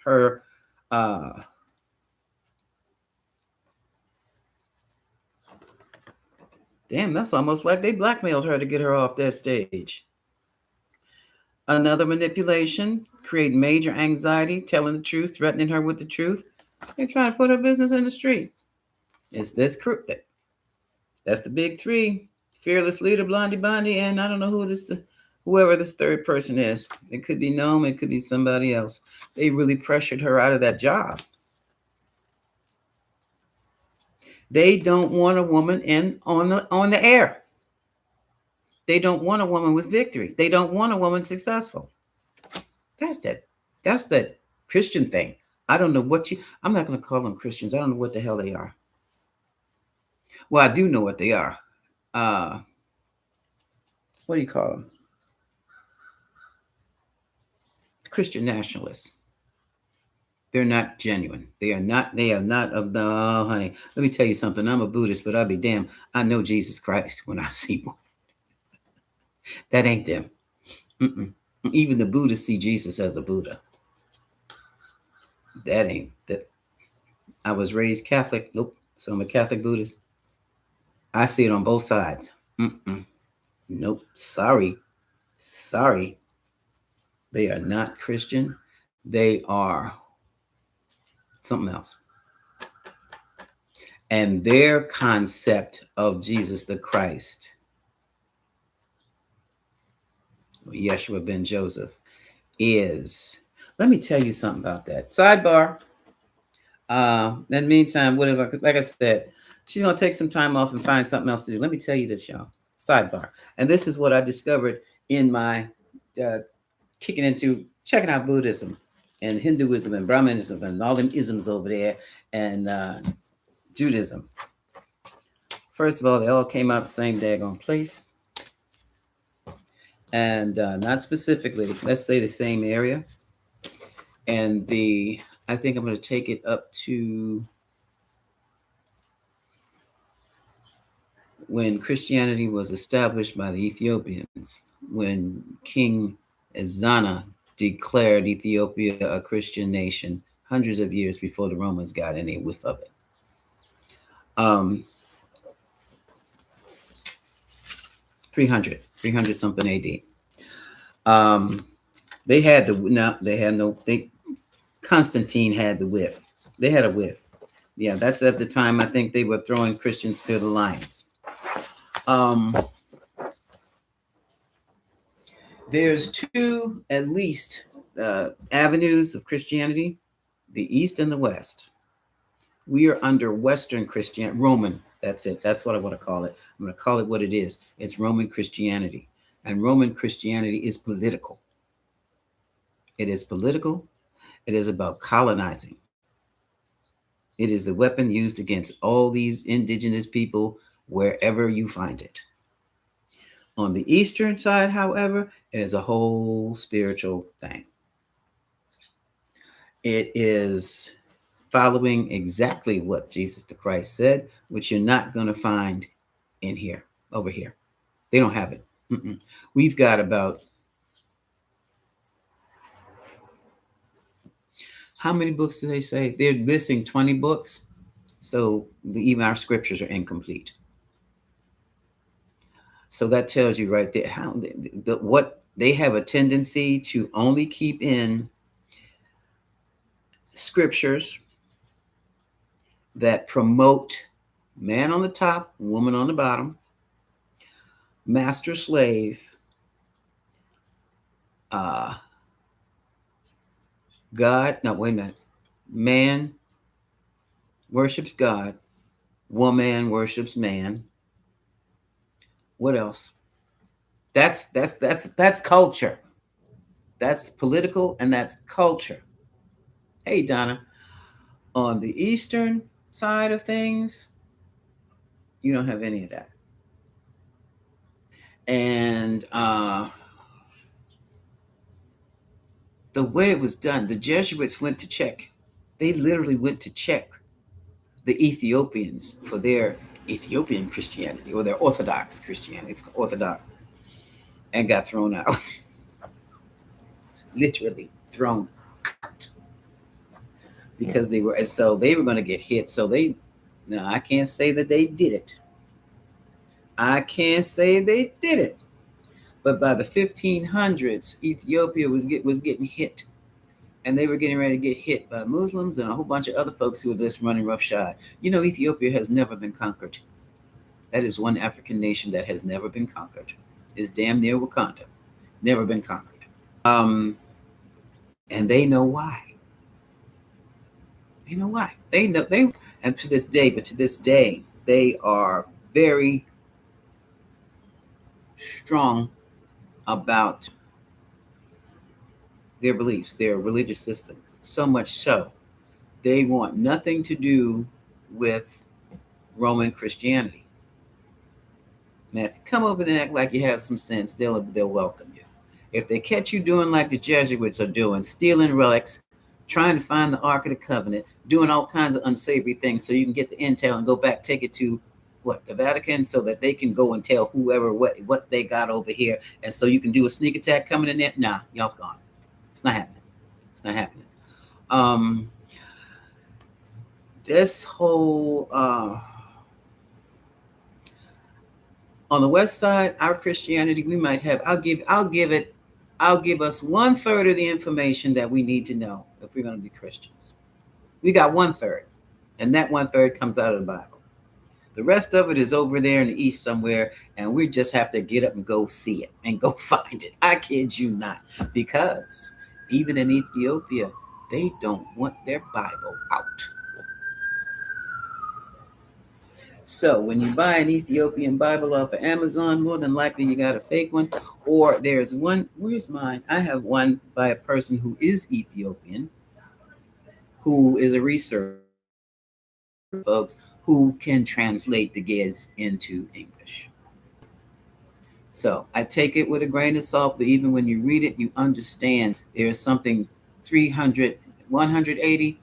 Her, uh, damn, that's almost like they blackmailed her to get her off that stage. Another manipulation, create major anxiety, telling the truth, threatening her with the truth. They're trying to put her business in the street. It's this crew. That's the big three: fearless leader, Blondie Bondi, and I don't know whoever this third person is. It could be Noam, it could be somebody else. They really pressured her out of that job. They don't want a woman in on the air. They don't want a woman with victory. They don't want a woman successful. That's that. That's that Christian thing. I don't know what you. I'm not going to call them Christians. I don't know what the hell they are. Well, I do know what they are. Uh, what do you call them? Christian nationalists. They're not genuine. They are not. They are not of the. Oh, honey, let me tell you something. I'm a Buddhist, but I'll be damned. I know Jesus Christ when I see one. That ain't them. Mm-mm. Even the Buddhists see Jesus as a Buddha. That ain't that. I was raised Catholic. Nope. So I'm a Catholic Buddhist. I see it on both sides. Mm-mm. Nope. Sorry. Sorry. They are not Christian. They are something else. And their concept of Jesus the Christ, Yeshua ben Joseph, is, let me tell you something about that. Sidebar. In the meantime, whatever, like I said, she's gonna take some time off and find something else to do. Let me tell you this, y'all. Sidebar. And this is what I discovered in my checking out Buddhism and Hinduism and Brahmanism and all them isms over there and Judaism. First of all, they all came out the same daggone place. And not specifically, let's say the same area. And I think I'm going to take it up to when Christianity was established by the Ethiopians, when King Ezana declared Ethiopia a Christian nation hundreds of years before the Romans got any whiff of it. 300 something AD. Constantine had the whiff. They had a whiff. Yeah, that's at the time I think they were throwing Christians to the lions. There's two, at least, avenues of Christianity, the East and the West. We are under Western Christianity, Roman. That's it. That's what I want to call it. I'm going to call it what it is. It's Roman Christianity. And Roman Christianity is political. It is political. It is about colonizing. It is the weapon used against all these indigenous people wherever you find it. On the Eastern side, however, it is a whole spiritual thing. It is following exactly what Jesus the Christ said, which you're not going to find in here, over here. They don't have it. Mm-mm. We've got about, how many books do they say? They're missing 20 books. So even our scriptures are incomplete. So that tells you right there how what they have a tendency to only keep in scriptures that promote man on the top, woman on the bottom, master slave, God. No, wait a minute. Man worships God, woman worships man. What else? That's culture. That's political and that's culture. Hey, Donna, on the Eastern side of things, you don't have any of that. And the way it was done, the Jesuits went to check. They literally went to check the Ethiopians for their Ethiopian Christianity or their Orthodox Christianity. It's Orthodox, and got thrown out, literally thrown out because they were, and so they were going to get hit. So they, no, I can't say that they did it. I can't say they did it. But by the 1500s, Ethiopia was getting hit, and they were getting ready to get hit by Muslims and a whole bunch of other folks who were just running roughshod. You know, Ethiopia has never been conquered. That is one African nation that has never been conquered. It's damn near Wakanda. Never been conquered. And they know why. They know why. They know they and to this day, but to this day, they are very strong about their beliefs, their religious system. So much so, they want nothing to do with Roman Christianity. Now, if you come over and act like you have some sense, they'll welcome you. If they catch you doing like the Jesuits are doing, stealing relics, trying to find the Ark of the Covenant, doing all kinds of unsavory things so you can get the intel and go back, take it to the Vatican, so that they can go and tell whoever what they got over here, and so you can do a sneak attack coming in there. Nah, y'all gone. It's not happening. It's not happening. This whole on the west side, our Christianity, we might have. I'll give us 1/3 of the information that we need to know if we're going to be Christians. We got 1/3, and that 1/3 comes out of the Bible. The rest of it is over there in the east somewhere, and we just have to get up and go see it and go find it. I kid you not, because even in Ethiopia, they don't want their Bible out. So when you buy an Ethiopian Bible off of Amazon, more than likely you got a fake one. Or there's one, where's mine? I have one by a person who is Ethiopian, who is a researcher, folks, who can translate the Ge'ez into English. So I take it with a grain of salt, but even when you read it, you understand there's something 300, 180,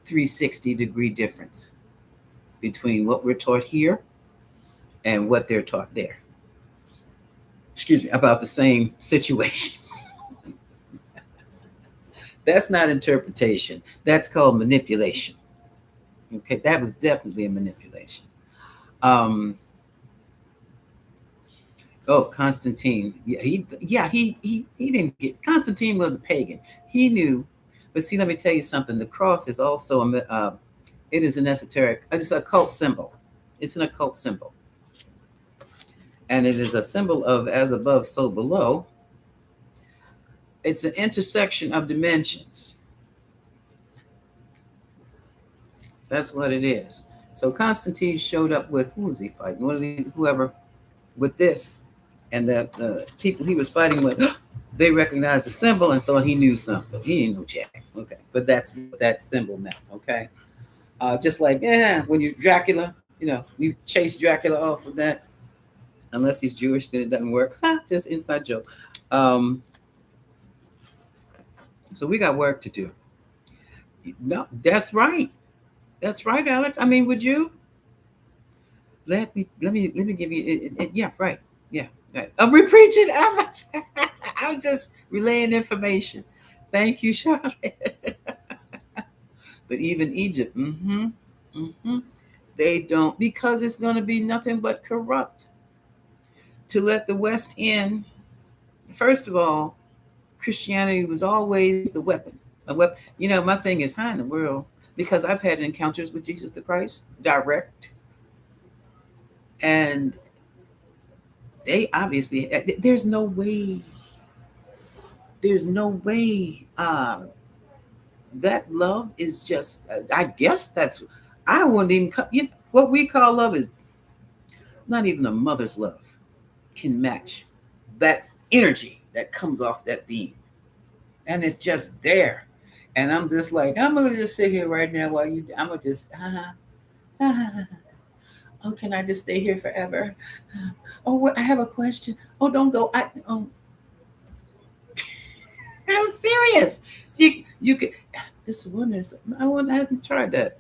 360-degree difference between what we're taught here and what they're taught there. Excuse me, about the same situation. That's not interpretation. That's called manipulation. Okay, that was definitely a manipulation. Constantine. He didn't get. Constantine was a pagan. He knew, but see, let me tell you something. The cross is also it is an esoteric. It's a occult symbol. It's an occult symbol, and it is a symbol of as above, so below. It's an intersection of dimensions. That's what it is. So Constantine showed up with, who was he fighting? One of these, whoever, with this, and the people he was fighting with, they recognized the symbol and thought he knew something. He didn't know jack. Okay, but that's what that symbol meant. Okay, just like when you Dracula, you chase Dracula off of that. Unless he's Jewish, then it doesn't work. Just inside joke. So we got work to do. No, that's right. That's right, Alex. I mean, would you? Let me give you it, yeah, right. Yeah. Right. We preach it. I'm just relaying information. Thank you, Charlotte. But even Egypt, they don't, because it's going to be nothing but corrupt. To let the West in, first of all, Christianity was always the weapon. A weapon. My thing is, how in the world? Because I've had encounters with Jesus the Christ, direct, and they obviously, there's no way. That love is just, I guess that's, I wouldn't even, what we call love is not even a mother's love can match that energy that comes off that being. And it's just there. And I'm just like, I'm going to just sit here right now while I'm going to just, oh, can I just stay here forever? Oh, I have a question. Oh, don't go. I'm serious. You could. This one is. I haven't tried that.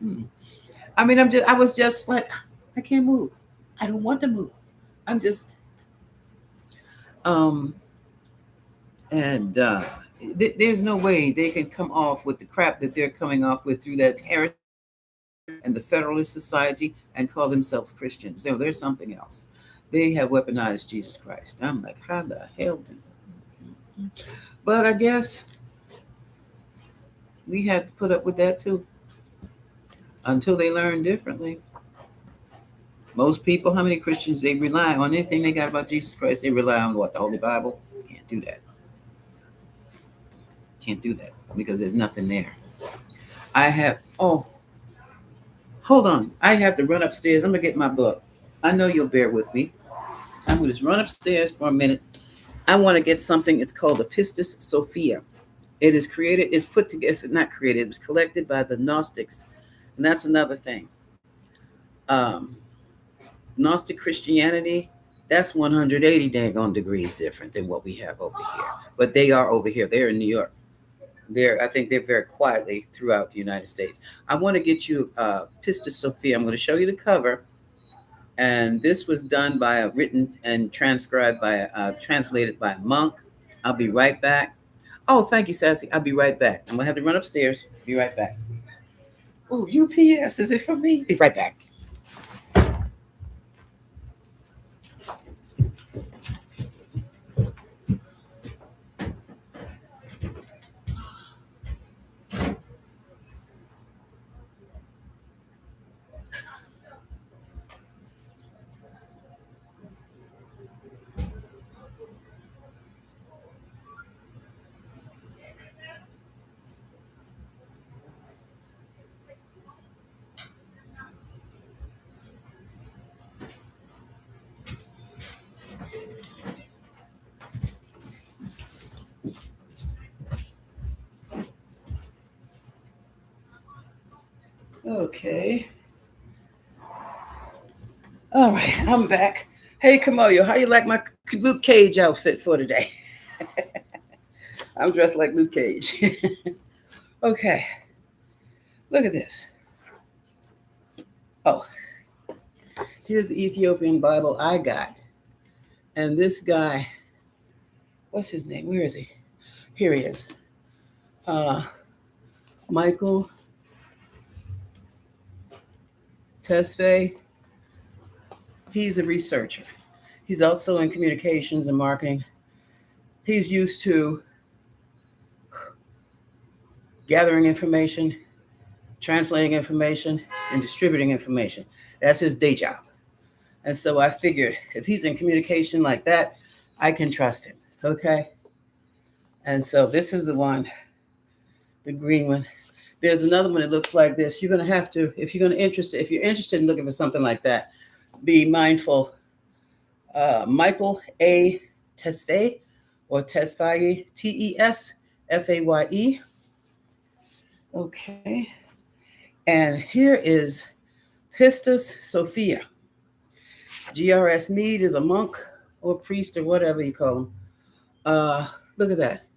I mean, I was just like, I can't move. I don't want to move. I'm just, um, and there's no way they can come off with the crap that they're coming off with through that Heritage and the Federalist Society and call themselves Christians. So there's something else. They have weaponized Jesus Christ. I'm like, how the hell? But I guess we have to put up with that too until they learn differently. Most people, how many Christians, they rely on anything they got about Jesus Christ? They rely on what? The Holy Bible? Can't do that. Can't do that because there's nothing there. I have, oh, hold on. I have to run upstairs. I'm going to get my book. I know you'll bear with me. I'm going to just run upstairs for a minute. I want to get something. It's called Pistis Sophia. It is created, it's put together, it's not created, it was collected by the Gnostics. And that's another thing. Gnostic Christianity, that's 180 daggone degrees different than what we have over here. But they are over here. They're in New York. I think they're very quietly throughout the United States. I want to get you Pistis Sophia. I'm going to show you the cover. And this was done by written and transcribed by translated by a monk. I'll be right back. Oh, thank you, Sassy. I'll be right back. I'm going to have to run upstairs. Be right back. Oh, UPS, is it for me? Be right back. Okay. All right, I'm back. Hey, Kamoyo, how you like my Luke Cage outfit for today? I'm dressed like Luke Cage. Okay, look at this. Oh, here's the Ethiopian Bible I got. And this guy, what's his name? Where is he? Here he is. Michael Tesfaye. He's a researcher. He's also in communications and marketing. He's used to gathering information, translating information, and distributing information. That's his day job. And so I figured if he's in communication like that, I can trust him. Okay. And so this is the one, the green one. There's another one that looks like this. You're going to have to, if you're interested in looking for something like that, be mindful. Michael A. Tesfaye or Tesfaye, Tesfaye. Okay. And here is Pistis Sophia. G.R.S. Mead is a monk or priest or whatever you call him. Look at that.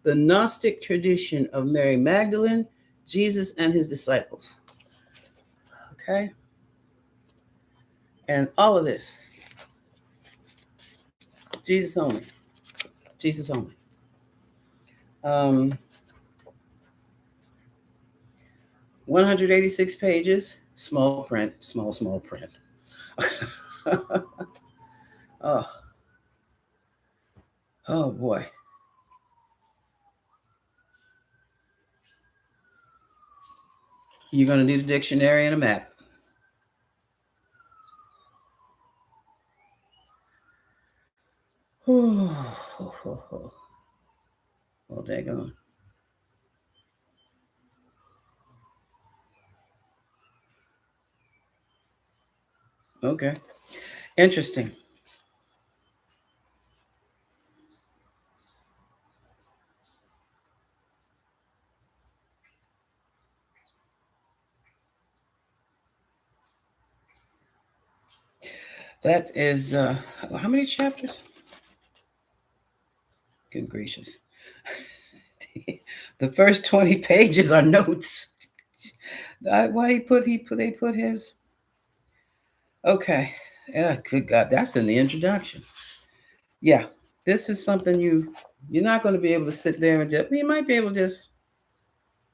The Gnostic tradition of Mary Magdalene, Jesus, and his disciples. Okay. And all of this. Jesus only. Jesus only. 186 pages, small print, small print. Oh. Oh boy. You're going to need a dictionary and a map. Oh, well, daggone. Okay. Interesting. That is, how many chapters? Good gracious. The first 20 pages are notes. Why they put his okay. Yeah, good God, that's in the introduction. Yeah, this is something you're not going to be able to sit there and just. You might be able to just.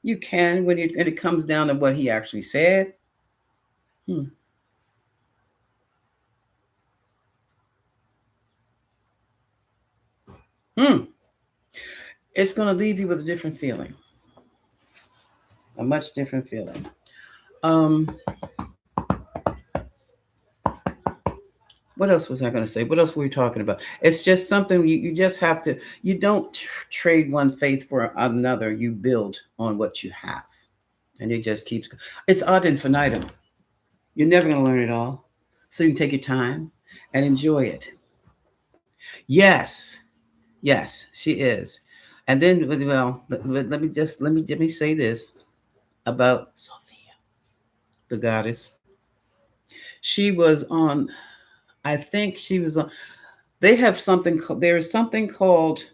You can when it comes down to what he actually said. Hmm. Hmm. It's going to leave you with a different feeling, a much different feeling. Um, what else was I going to say? What else were we talking about? It's just something you just have to. You don't trade one faith for another. You build on what you have, and it just keeps. It's ad infinitum. You're never going to learn it all, so you can take your time and enjoy it. Yes, yes, she is. And then, well, let me say this about Sophia, the goddess. She was on. I think she was on. They have something. There is something called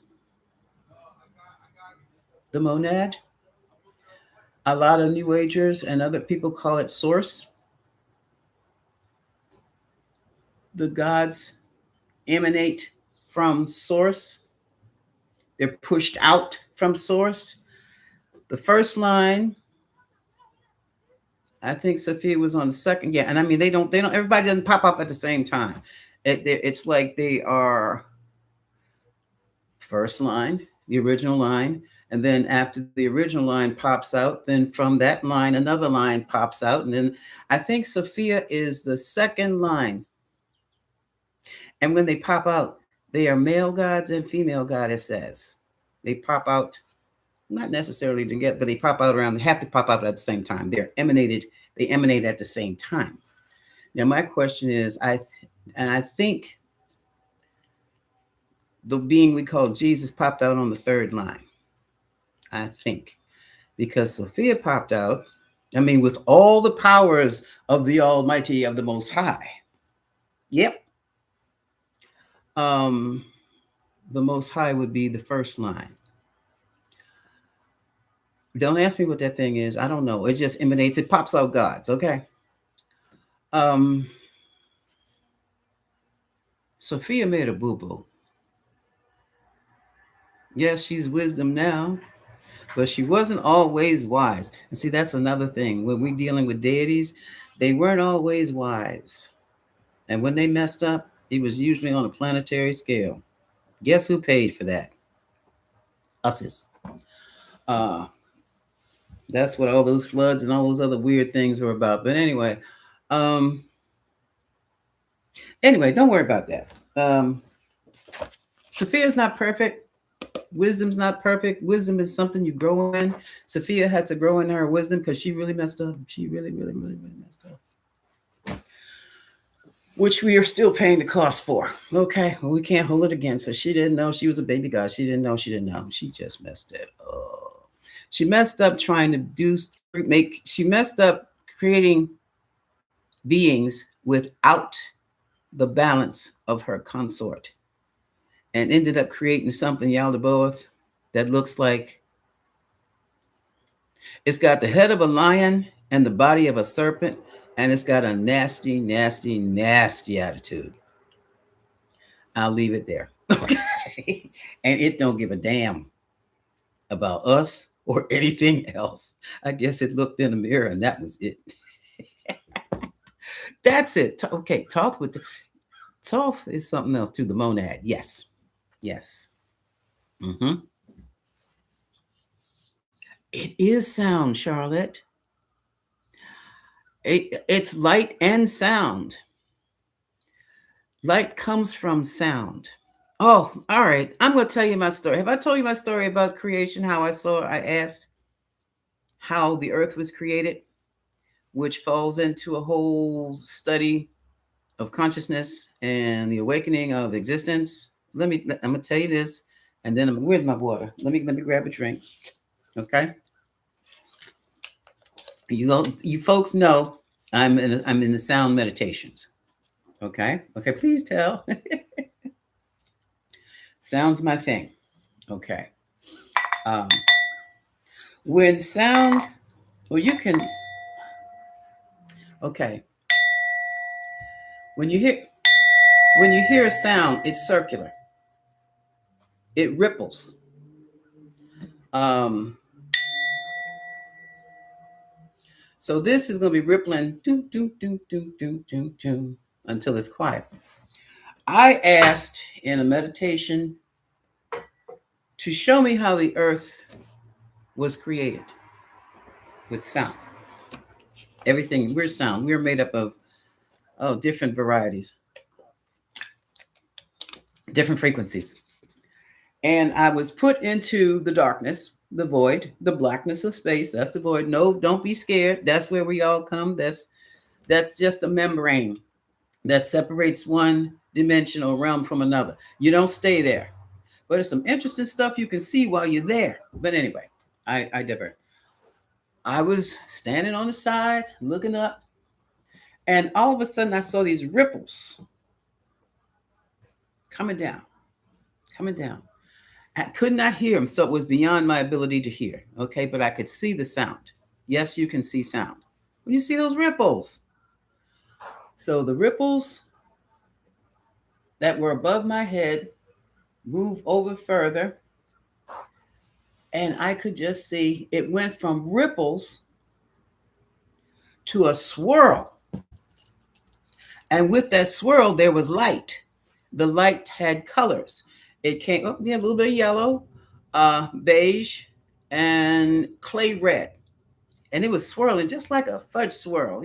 the monad. A lot of New Agers and other people call it source. The gods emanate from source. They're pushed out from source. The first line, I think Sophia was on the second. Yeah, and I mean they don't. Everybody doesn't pop up at the same time. It's like they are first line, the original line, and then after the original line pops out, then from that line another line pops out, and then I think Sophia is the second line. And when they pop out, they are male gods and female goddesses. They pop out not necessarily together, but they pop out around. They have to pop out at the same time. They emanate at the same time. Now, my question is, I think the being we call Jesus popped out on the third line. I think because Sophia popped out. I mean, with all the powers of the Almighty of the Most High. Yep. Um, the Most High would be the first line. Don't ask me what that thing is. I don't know. It just emanates. It pops out gods. Okay. Um, Sophia made a boo boo. Yes, she's wisdom now, but she wasn't always wise. And see, that's another thing. When we're dealing with deities, they weren't always wise. And when they messed up, it was usually on a planetary scale. Guess who paid for that? Us's. Uh, that's what all those floods and all those other weird things were about. But um, anyway, don't worry about that. Sophia's not perfect. Wisdom's not perfect. Wisdom is something you grow in. Sophia had to grow in her wisdom because she really messed up. She really, really, really, really messed up. Which we are still paying the cost for. Okay, well, we can't hold it against her. She didn't know she was a baby god. She didn't know. She didn't know. She just messed it up. She messed up trying to She messed up creating beings without the balance of her consort, and ended up creating something Yaldabaoth that looks like it's got the head of a lion and the body of a serpent, and it's got a nasty, nasty, nasty attitude. I'll leave it there. Okay. And it don't give a damn about us or anything else. I guess it looked in the mirror and that was it. That's it. Okay, Thoth is something else too. The monad. Yes. Yes. Mm-hmm. It is sound, Charlotte. It's light and sound. Light comes from sound. Oh, all right. I'm going to tell you my story. Have I told you my story about creation? I asked how the earth was created, which falls into a whole study of consciousness and the awakening of existence. I'm going to tell you this, and then where's my water? Let me grab a drink. Okay. You folks know I'm in the sound meditations. Okay. Okay. Please tell. Sound's my thing. Okay. Um, when sound, well, you can. Okay. When you hear when you hear a sound, it's circular. It ripples. Um, so this is going to be rippling do do do do do do do until it's quiet. I asked in a meditation to show me how the earth was created with sound. Everything, we're sound. We're made up of different varieties, different frequencies. And I was put into the darkness, the void, the blackness of space. That's the void. No, don't be scared. That's where we all come. That's just a membrane that separates one dimensional realm from another. You don't stay there. But it's some interesting stuff you can see while you're there. But anyway, I divert. I was standing on the side, looking up, and all of a sudden I saw these ripples coming down, coming down. I could not hear them, so it was beyond my ability to hear. Okay, but I could see the sound. Yes, you can see sound. When you see those ripples. So the ripples that were above my head move over further, and I could just see it went from ripples to a swirl. And with that swirl, there was light. The light had colors. It came up, yeah, a little bit of yellow, beige, and clay red. And it was swirling just like a fudge swirl,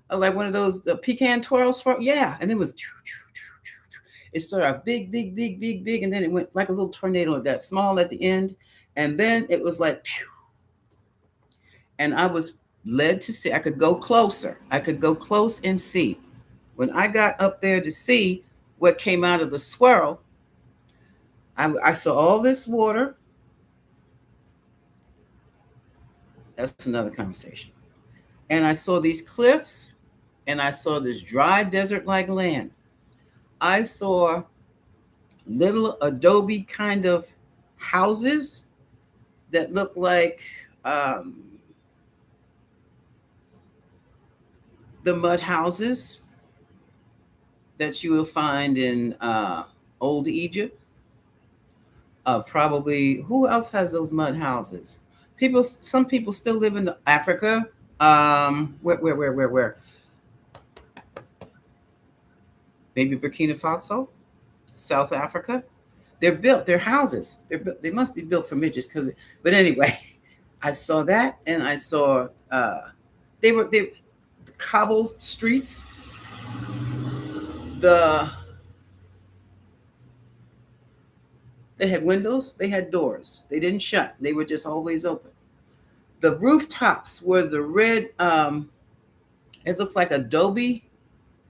like one of those pecan twirl swirl. Yeah. And it was, it started out big, big, big, big, big. And then it went like a little tornado that small at the end. And then it was like, phew. And I was led to see, I could go closer. I could go close and see. When I got up there to see what came out of the swirl, I saw all this water. That's another conversation. And I saw these cliffs, and I saw this dry desert-like land. I saw little adobe kind of houses that looked like the mud houses that you will find in old Egypt. Probably, who else has those mud houses? Some people still live in Africa. Where? Maybe Burkina Faso, South Africa. They're houses. They must be built for midgets, but anyway, I saw that, and I saw they were the cobble streets. They had windows, they had doors. They didn't shut. They were just always open. The rooftops were the red, it looks like adobe,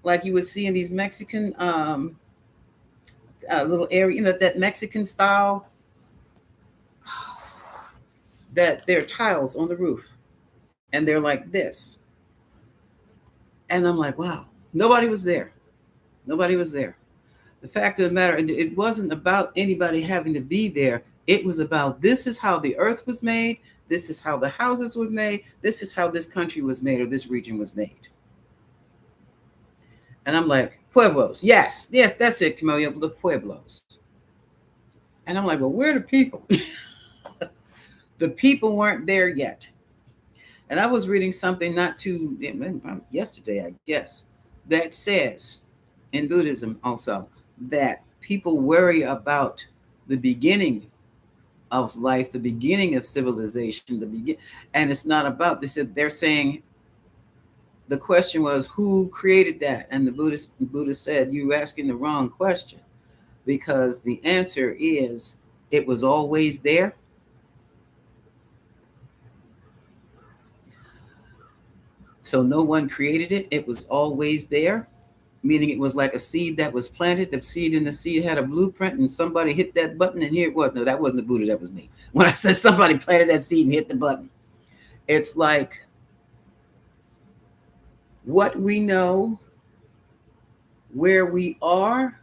like you would see in these Mexican little area, that Mexican style, that they're tiles on the roof. And they're like this. And I'm like, wow, nobody was there. Nobody was there. The fact of the matter, it wasn't about anybody having to be there. It was about, this is how the earth was made. This is how the houses were made. This is how this country was made, or this region was made. And I'm like, pueblos. Yes, that's it, Camelia, the pueblos. And I'm like, well, where are the people? The people weren't there yet. And I was reading something yesterday, I guess, that says in Buddhism also that people worry about the beginning of life, the beginning of civilization, and it's not about. They're saying the question was, who created that? And the Buddha said, you're asking the wrong question, because the answer is, it was always there. So no one created it. It was always there, meaning it was like a seed that was planted. The seed in the seed had a blueprint, and somebody hit that button, and here it was. No, that wasn't the Buddha. That was me. When I said somebody planted that seed and hit the button, it's like what we know, where we are,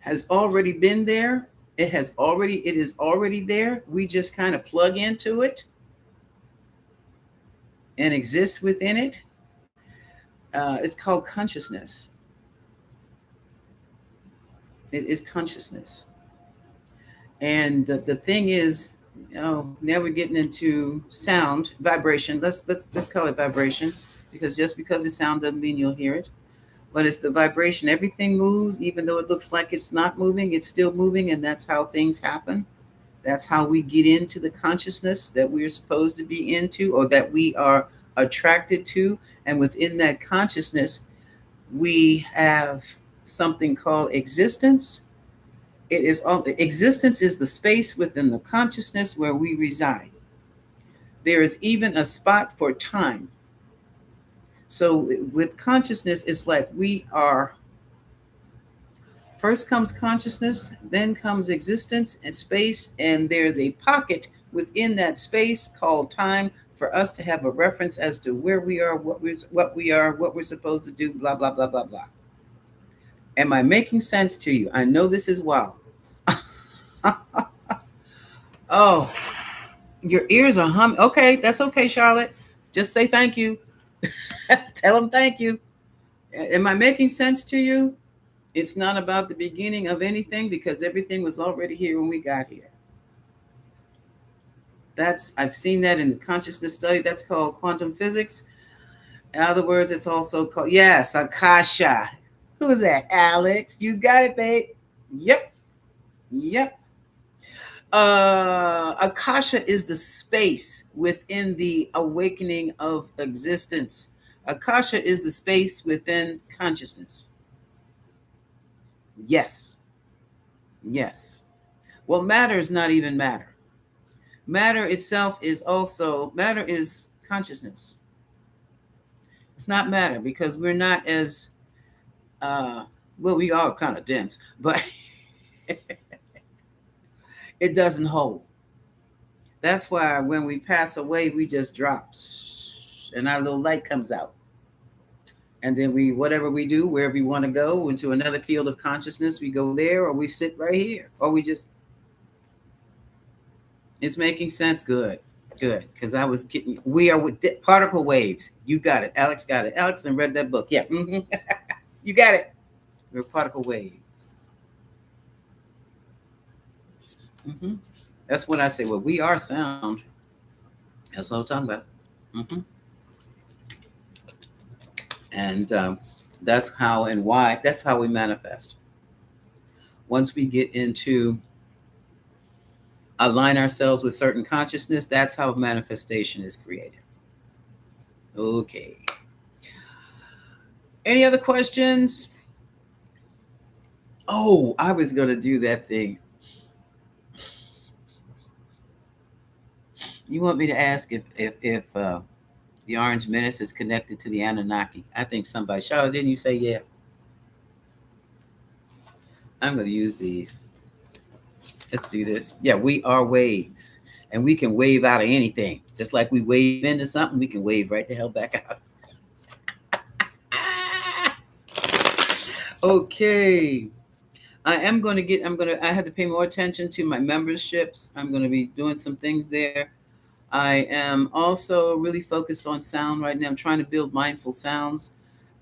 has already been there. It is already there. We just kind of plug into it and exists within it. It's called consciousness. It is consciousness. And the thing is, oh, now we're getting into sound, vibration. Let's call it vibration, because just because it's sound doesn't mean you'll hear it. But it's the vibration. Everything moves, even though it looks like it's not moving, it's still moving, and that's how things happen. That's how we get into the consciousness that we're supposed to be into, or that we are attracted to. And within that consciousness, we have something called existence. It is all existence is the space within the consciousness where we reside. There is even a spot for time. So with consciousness, it's like we are, first comes consciousness, then comes existence and space, and there's a pocket within that space called time for us to have a reference as to where we are, what we're supposed to do, blah blah blah blah blah. Am I making sense to you? I know this is wild. Oh, your ears are humming. Okay, that's okay, Charlotte. Just say thank you. Tell them thank you. Am I making sense to you? It's not about the beginning of anything, because everything was already here when we got here. I've seen that in the consciousness study. That's called quantum physics. In other words, it's also called, yes, Akasha. Who is that? Alex. You got it, babe. Yep. Yep. Akasha is the space within the awakening of existence. Akasha is the space within consciousness. Yes. Yes. Well, matter is not even matter. Matter itself is also, matter is consciousness. It's not matter, because we're not as, well, we are kind of dense, but it doesn't hold. That's why when we pass away, we just drop and our little light comes out. And then we, whatever we do, wherever we want to go into another field of consciousness, we go there, or we sit right here, or we just, it's making sense. Good. Good. Because I was getting, we are with particle waves. You got it. Alex got it. Alex then read that book. Yeah. Mm-hmm. You got it. We're particle waves. Mm-hmm. That's what I say. Well, we are sound. That's what I'm talking about. Mm-hmm. And that's how and why, that's how we manifest. Once we get into align ourselves with certain consciousness, that's how manifestation is created. Okay. Any other questions? Oh, I was going to do that thing. You want me to ask if the Orange Menace is connected to the Anunnaki? I think somebody, Charlotte, didn't you say yeah? I'm going to use these. Let's do this. Yeah, we are waves, and we can wave out of anything. Just like we wave into something, we can wave right the hell back out. Okay. I have to pay more attention to my memberships. I'm going to be doing some things there. I am also really focused on sound right now. I'm trying to build mindful sounds,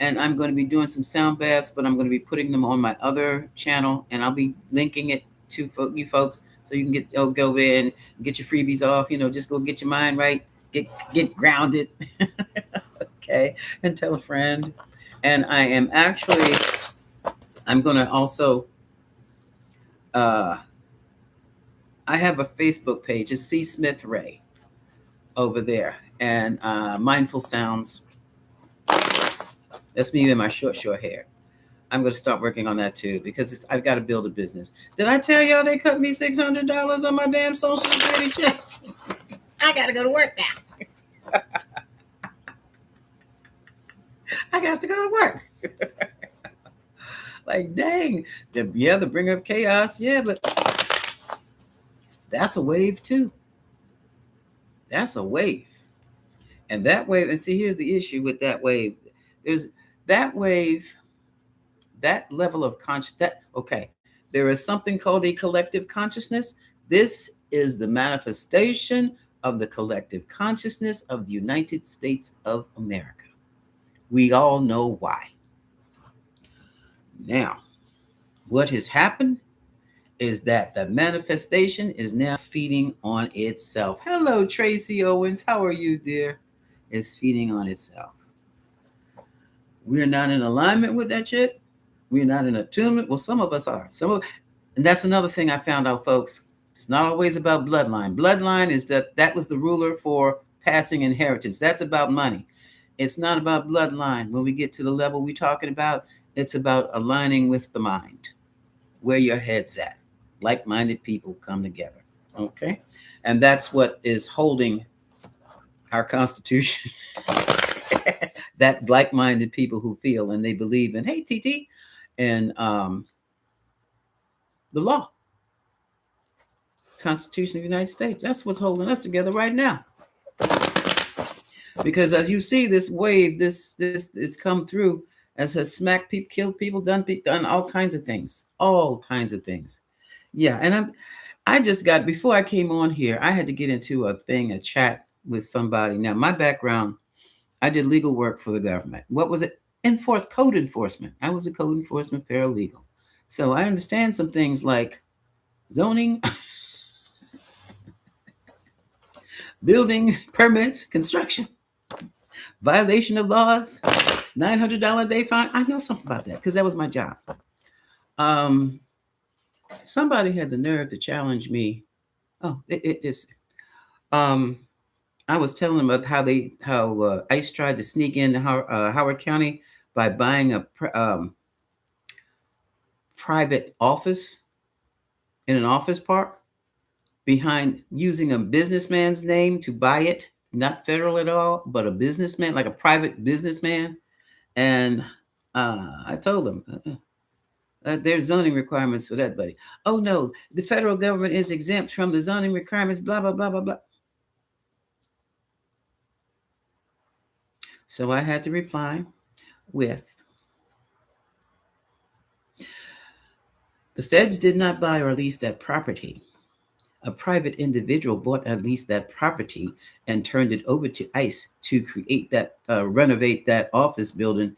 and I'm going to be doing some sound baths, but I'm going to be putting them on my other channel, and I'll be linking it to you folks so you can go in, get your freebies off, just go get your mind right, get grounded. Okay. And tell a friend. And I'm going to also, I have a Facebook page. It's C. Smith Ray over there, and Mindful Sounds. That's me in my short hair. I'm going to start working on that too, because I've got to build a business. Did I tell y'all they cut me $600 on my damn Social Security check? I got to go to work now. I got to go to work. Like, dang. The bringer of chaos. Yeah, but that's a wave too. That's a wave. And that wave, and see, here's the issue with that wave. There's that wave, that level of consciousness. Okay, there is something called a collective consciousness. This is the manifestation of the collective consciousness of the United States of America. We all know why. Now, what has happened is that the manifestation is now feeding on itself. Hello, Tracy Owens. How are you, dear? It's feeding on itself. We're not in alignment with that shit. We're not in attunement. Well, some of us are. And that's another thing I found out, folks. It's not always about bloodline. Bloodline is that was the ruler for passing inheritance. That's about money. It's not about bloodline. When we get to the level we're talking about, it's about aligning with the mind, where your head's at. Like-minded people come together. Okay? And that's what is holding our Constitution. That like-minded people who feel and they believe in, hey, TT, and the law. Constitution of the United States. That's what's holding us together right now. Because as you see, this wave, this come through, as has smacked people, killed people, done all kinds of things. All kinds of things. Yeah, and I just got, before I came on here, I had to get into a chat with somebody. Now, my background, I did legal work for the government. What was it? Code enforcement. I was a code enforcement paralegal. So I understand some things like zoning, building permits, construction, violation of laws, $900 a day fine. I know something about that because that was my job. Somebody had the nerve to challenge me. Oh, it's. I was telling them about how ICE tried to sneak into Howard County by buying a private office in an office park, behind using a businessman's name to buy it, not federal at all, but a businessman, like a private businessman. And I told them, there's zoning requirements for that, buddy. Oh no, the federal government is exempt from the zoning requirements, blah, blah, blah, blah, blah. So I had to reply with, the feds did not buy or lease that property. A private individual bought and leased that property and turned it over to ICE to create that, renovate that office building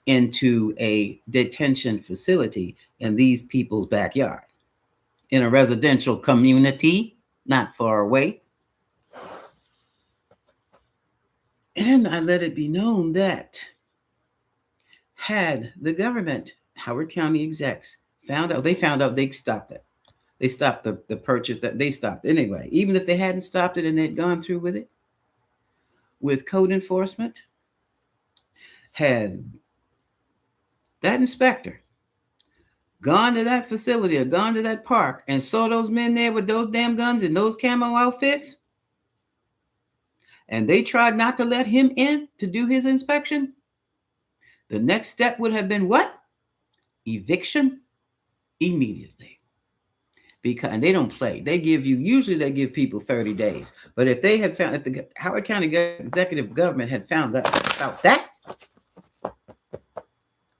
into a detention facility in these people's backyard, in a residential community, not far away. And I let it be known that had the government, Howard County execs, found out, they stopped it. They stopped the purchase, that they stopped anyway. Even if they hadn't stopped it and they'd gone through with it, with code enforcement, had that inspector gone to that facility or gone to that park and saw those men there with those damn guns and those camo outfits, and they tried not to let him in to do his inspection, the next step would have been what? Eviction immediately. Because, and they don't play. They usually give people 30 days. But if they had found, if the Howard County executive government had found out that,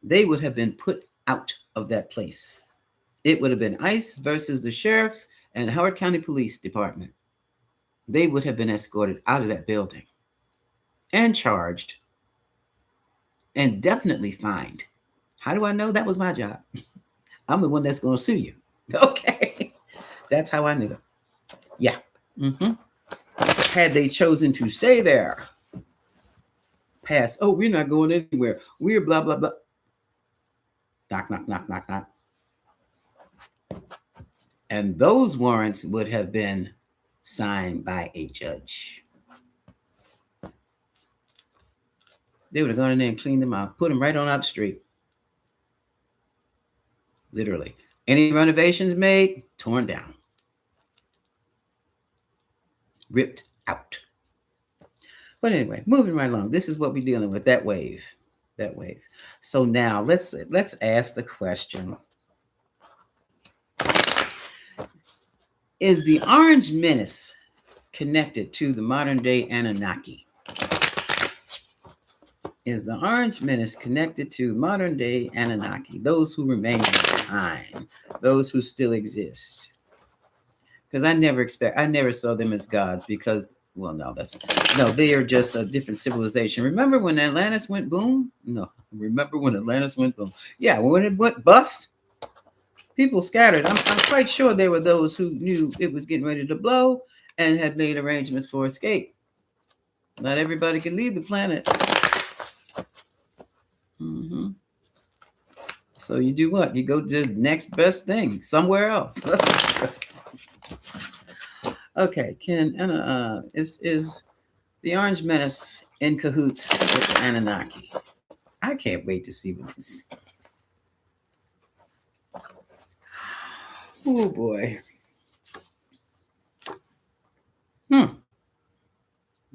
they would have been put out of that place. It would have been ICE versus the sheriffs and Howard County Police Department. They would have been escorted out of that building and charged and definitely fined. How do I know? That was my job. I'm the one that's going to sue you. Okay. That's how I knew it. Yeah. Mm-hmm. Had they chosen to stay there, pass, oh, we're not going anywhere. We're blah, blah, blah. Knock, knock, knock, knock, knock. And those warrants would have been signed by a judge. They would have gone in there and cleaned them out, put them right on up the street. Literally. Any renovations made, torn down. Ripped out. But anyway, moving right along. This is what we're dealing with, that wave. That wave. So now let's ask the question. Is the Orange Menace connected to the modern day Anunnaki? Is the Orange Menace connected to modern day Anunnaki? Those who remain behind, those who still exist. Because I never saw them as gods, because Well, no, that's no. They are just a different civilization. Remember when Atlantis went boom? No, remember when Atlantis went boom? Yeah, when it went bust, people scattered. I'm quite sure there were those who knew it was getting ready to blow and had made arrangements for escape. Not everybody can leave the planet. Hmm. So you do what? You go to the next best thing somewhere else. Okay. Is the Orange Menace in cahoots with the Anunnaki? I can't wait to see what this. Oh boy. Hmm.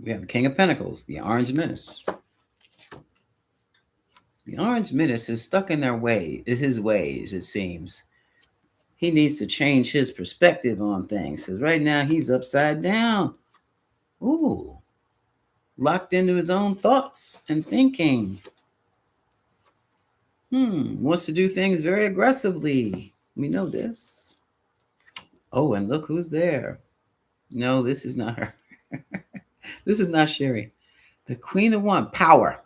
We have the King of Pentacles, the Orange Menace. The Orange Menace is stuck in his ways, it seems. He needs to change his perspective on things because right now he's upside down. Ooh, locked into his own thoughts and thinking. Wants to do things very aggressively. We know this. Oh, and look who's there. No, this is not her. This is not Sherry. The Queen of One, power.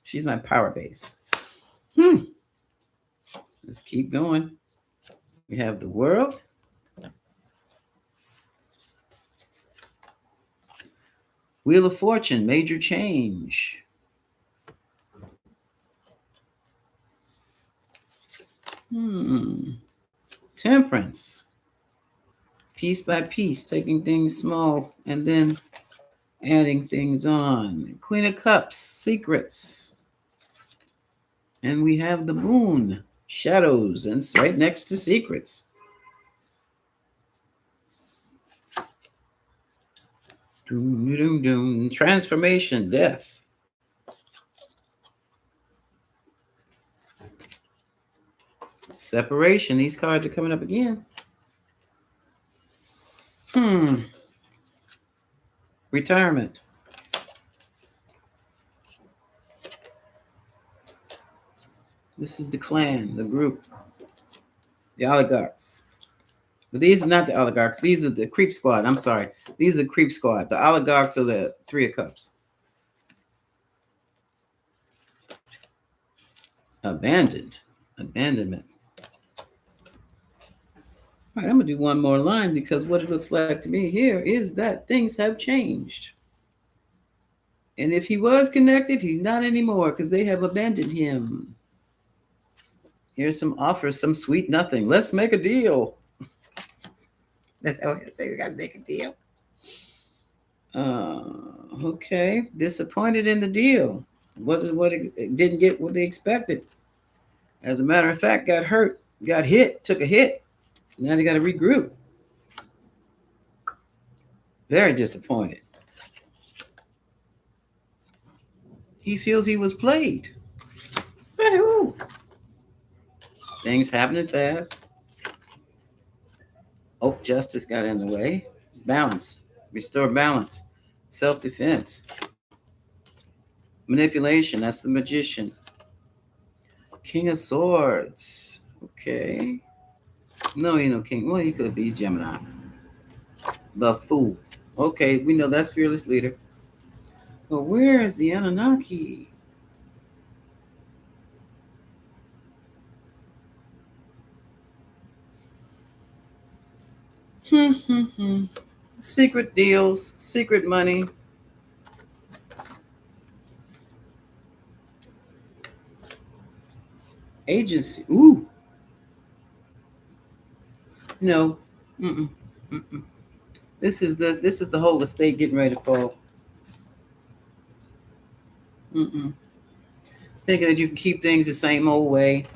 She's my power base. Let's keep going. We have the World. Wheel of Fortune, major change. Temperance, piece by piece, taking things small and then adding things on. Queen of Cups, secrets. And we have the Moon, shadows, and it's right next to secrets. Doom, doom, doom. Transformation, death. Separation. These cards are coming up again. Retirement. This is the clan, the group, the oligarchs. But these are not the oligarchs. These are the creep squad. I'm sorry. These are the creep squad. The oligarchs are the Three of Cups. Abandoned. Abandonment. All right, I'm going to do one more line because what it looks like to me here is that things have changed. And if he was connected, he's not anymore because they have abandoned him. Here's some offers, some sweet nothing. Let's make a deal. That's how I say we got to make a deal. Okay, disappointed in the deal. Wasn't what it didn't get what they expected. As a matter of fact, got hurt, got hit, took a hit. Now they got to regroup. Very disappointed. He feels he was played. But who? Things happening fast. Oh, justice got in the way. Balance. Restore balance. Self-defense. Manipulation. That's the magician. King of Swords. Okay. No, he no king. Well, he could be. He's Gemini. The Fool. Okay, we know that's fearless leader. But where is the Anunnaki? Secret deals, secret money. Agency. Ooh. No. Mm-mm. Mm-mm. This is the whole estate getting ready to fall. Mm-mm. Thinking that you can keep things the same old way.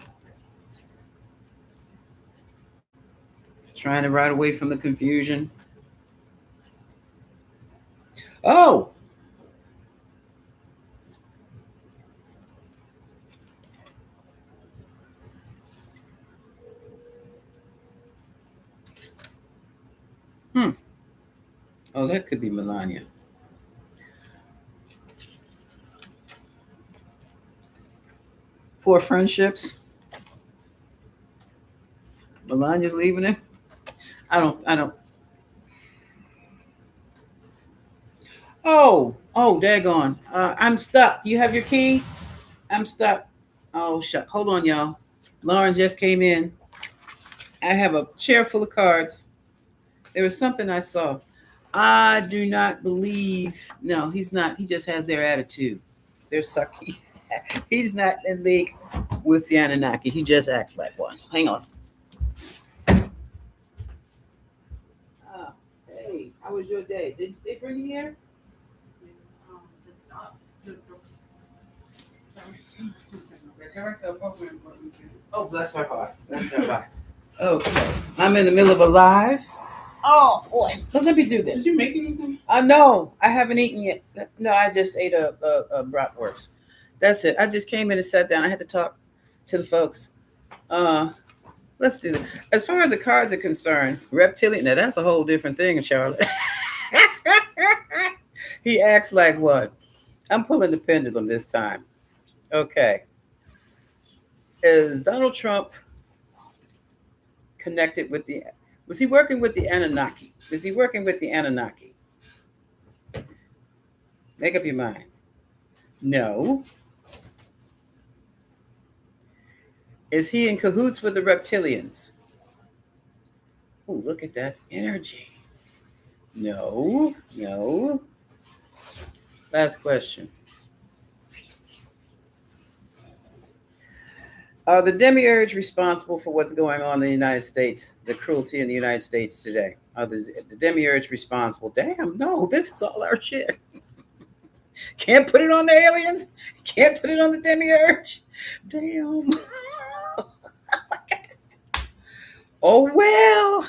Trying to ride away from the confusion. Oh. Oh, that could be Melania. Poor friendships. Melania's leaving it. I don't. Oh, daggone. I'm stuck. You have your key? I'm stuck. Oh, shut. Hold on, y'all. Lauren just came in. I have a chair full of cards. There was something I saw. I do not believe. No, he's not. He just has their attitude. They're sucky. He's not in league with the Anunnaki. He just acts like one. Hang on. Hey, how was your day? Did they bring you here? Oh, bless her heart. Bless her heart. Okay. I'm in the middle of a live. Oh boy. Let me do this. Did you make anything? No, I haven't eaten yet. No, I just ate a bratwurst. That's it. I just came in and sat down. I had to talk to the folks. Uh, let's do it. As far as the cards are concerned, reptilian. Now that's a whole different thing, Charlotte. He acts like what? I'm pulling the pendulum this time. Okay. Is Donald Trump connected with the? Was he working with the Anunnaki? Was he working with the Anunnaki? Make up your mind. No. Is he in cahoots with the reptilians? Oh, look at that energy. No, no. Last question. Are the demiurge responsible for what's going on in the United States, the cruelty in the United States today? Are the demiurge responsible? Damn, no, this is all our shit. Can't put it on the aliens. Can't put it on the demiurge. Damn. Oh, well.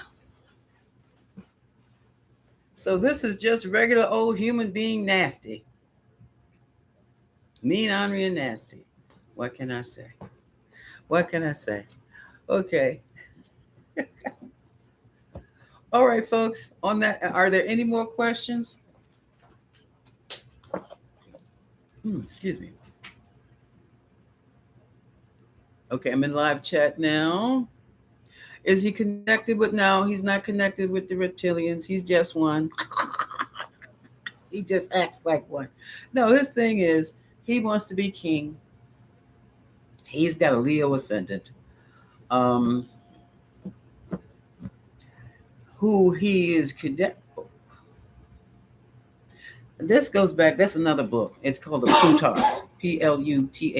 So this is just regular old human being nasty. Mean, ornery, and nasty. What can I say? What can I say? Okay. All right, folks. On that, are there any more questions? Excuse me. Okay, I'm in live chat now. Is he connected with? No, he's not connected with the reptilians. He's just one. He just acts like one. No, his thing is he wants to be king. He's got a Leo ascendant. Who he is connected. This goes back. That's another book. It's called the Plutarchs. Plutarchs.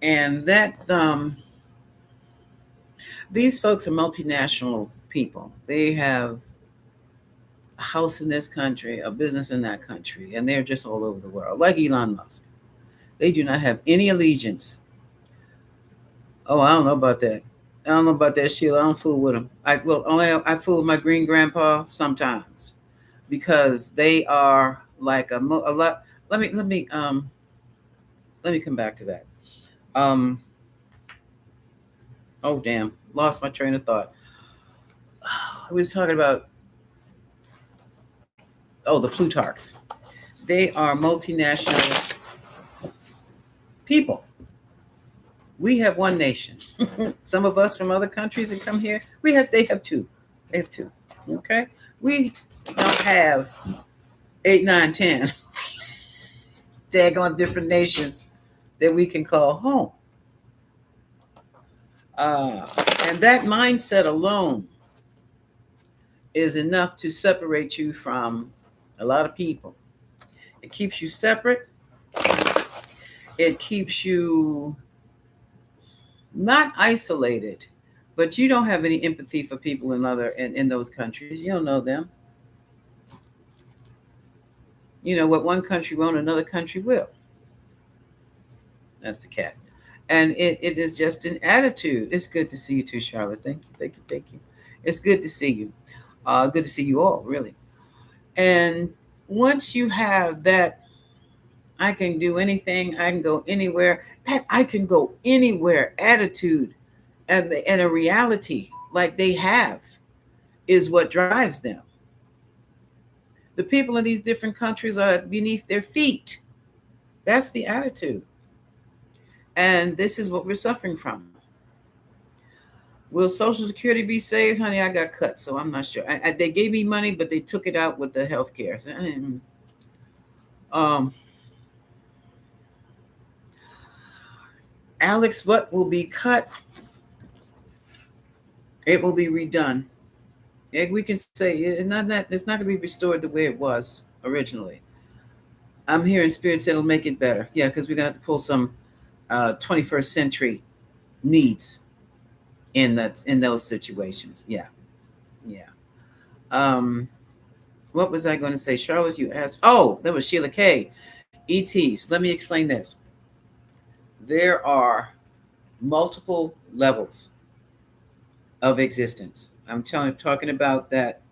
And that these folks are multinational people. They have a house in this country, a business in that country, and they're just all over the world, like Elon Musk. They do not have any allegiance. Oh, I don't know about that. I don't know about that shit. I don't fool with them. I fool with my green grandpa sometimes because they are like a lot. Let me come back to that. Oh damn, lost my train of thought. I was talking about the Plutarchs. They are multinational people. We have one nation. Some of us from other countries that come here, they have two. They have two. Okay? We don't have 8, 9, 10 daggone different nations that we can call home. And that mindset alone is enough to separate you from a lot of people. It keeps you separate. It keeps you not isolated, but you don't have any empathy for people in those countries. You don't know them. You know what one country won't, another country will. That's the cat. And it is just an attitude. It's good to see you too, Charlotte. Thank you, thank you, thank you. It's good to see you. Good to see you all, really. And once you have that, I can do anything, I can go anywhere, that I can go anywhere attitude and a reality like they have is what drives them. The people in these different countries are beneath their feet. That's the attitude. And this is what we're suffering from. Will Social Security be saved, honey? I got cut, so I'm not sure. They gave me money, but they took it out with the health care. Um, Alex, what will be cut? It will be redone. We can say it's not going to be restored the way it was originally. I'm hearing Spirit said it'll make it better. Yeah, because we're going to have to pull some 21st century needs in those situations. Yeah, yeah. What was I going to say? Charlotte, you asked. Oh, that was Sheila K. ETs. Let me explain this. There are multiple levels of existence. Talking about that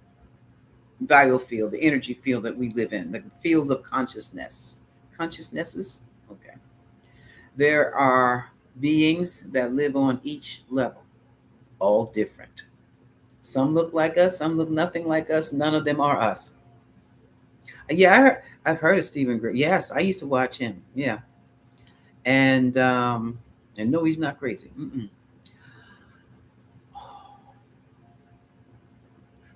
biofield, the energy field that we live in, the fields of consciousness. Consciousnesses? Okay. There are beings that live on each level, all different. Some look like us, some look nothing like us. None of them are us. Yeah, I've heard of Stephen Gray. Yes, I used to watch him. Yeah, and no, he's not crazy. Mm-mm.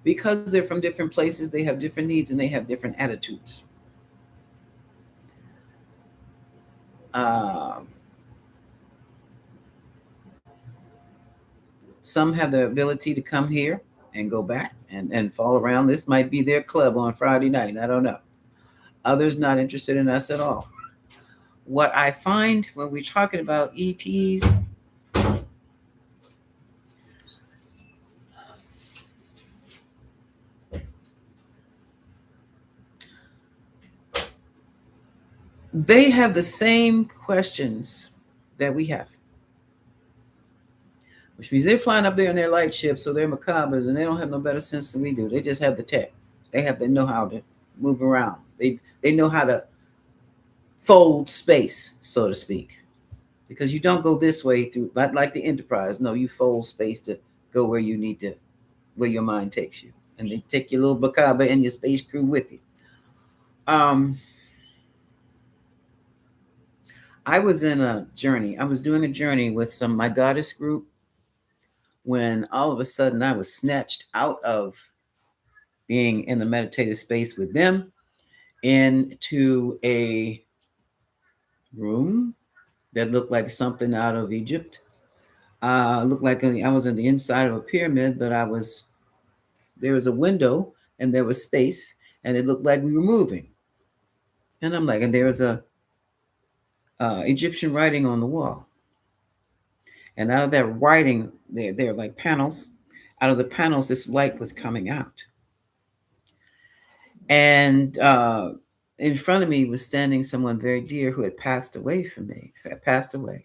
Because they're from different places, they have different needs and they have different attitudes. Um, some have the ability to come here and go back and fall around. This might be their club on Friday night. I don't know. Others not interested in us at all. What I find when we're talking about ETs, they have the same questions that we have, which means they're flying up there in their light ships, so they're macabres, and they don't have no better sense than we do. They just have the tech. They know how to move around. They know how to fold space, so to speak, because you don't go this way through like the Enterprise. No, you fold space to go where you need to, where your mind takes you, and they take your little macabre and your space crew with you. Um, I was in a journey. I was doing a journey with some my goddess group when all of a sudden I was snatched out of being in the meditative space with them into a room that looked like something out of Egypt. Looked like I was in the inside of a pyramid, but there was a window and there was space, and it looked like we were moving. And I'm like, and there was a Egyptian writing on the wall, and out of that writing, there like panels. Out of the panels, this light was coming out, and in front of me was standing someone very dear who had passed away from me, had passed away.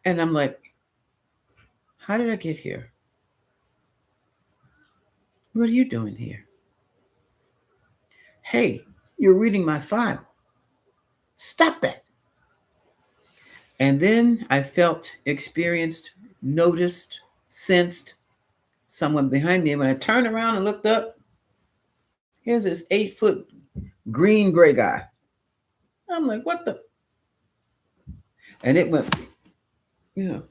And I'm like, how did I get here? What are you doing here? Hey, you're reading my file. Stop that. And then I felt, experienced, noticed, sensed someone behind me. And when I turned around and looked up, here's this 8-foot green gray guy. I'm like, what the? And it went, you know.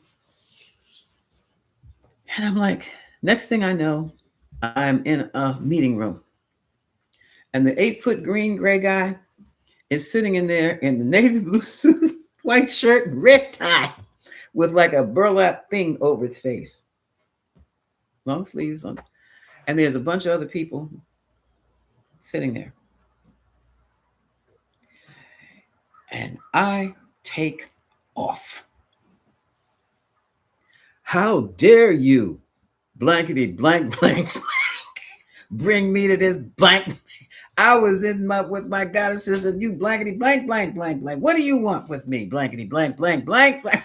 And I'm like, next thing I know, I'm in a meeting room. And the 8-foot green gray guy is sitting in there in the navy blue suit, white shirt, and red tie with like a burlap thing over its face, long sleeves on. And there's a bunch of other people sitting there. And I take off. How dare you, blankety blank blank, bring me to this blank. I was in my with my goddesses and you blankety blank blank blank blank. What do you want with me? Blankety blank blank blank blank.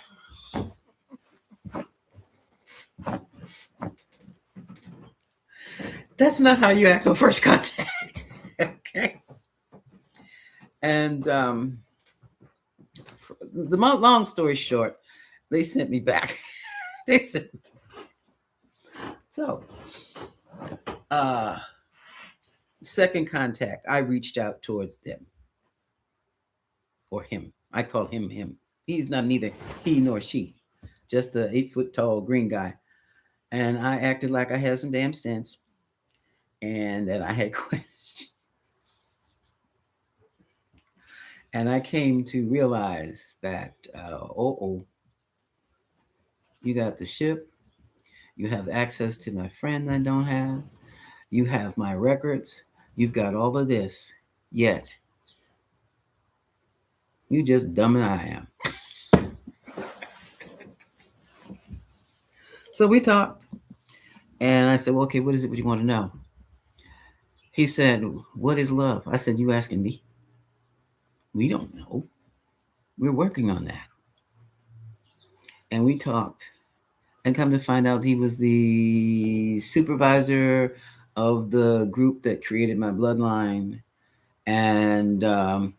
That's not how you act on first contact. Okay. And the long story short, they sent me back. They said so. Uh, Second contact, I reached out towards them or him. I call him him. He's not neither he nor she. just a 8 foot tall green guy. And I acted like I had some damn sense and that I had questions. And I came to realize that, you got the ship, you have access to my friend I don't have, you have my records, you've got all of this, yet you just dumb as I am. So we talked, and I said, well, okay, what is it what you want to know? He said, what is love? I said, you asking me? We don't know. We're working on that. And we talked, and come to find out he was the supervisor of the group that created my bloodline. And I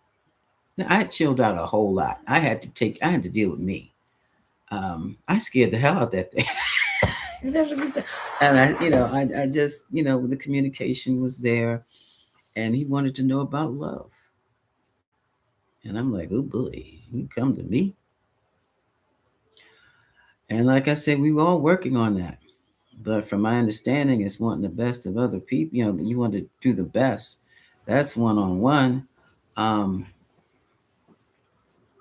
had chilled out a whole lot. I had to deal with me. I scared the hell out that thing. And I just, the communication was there, and he wanted to know about love. And I'm like, oh boy, you come to me. And like I said, we were all working on that. But from my understanding, it's wanting the best of other people. You want to do the best. That's one on one.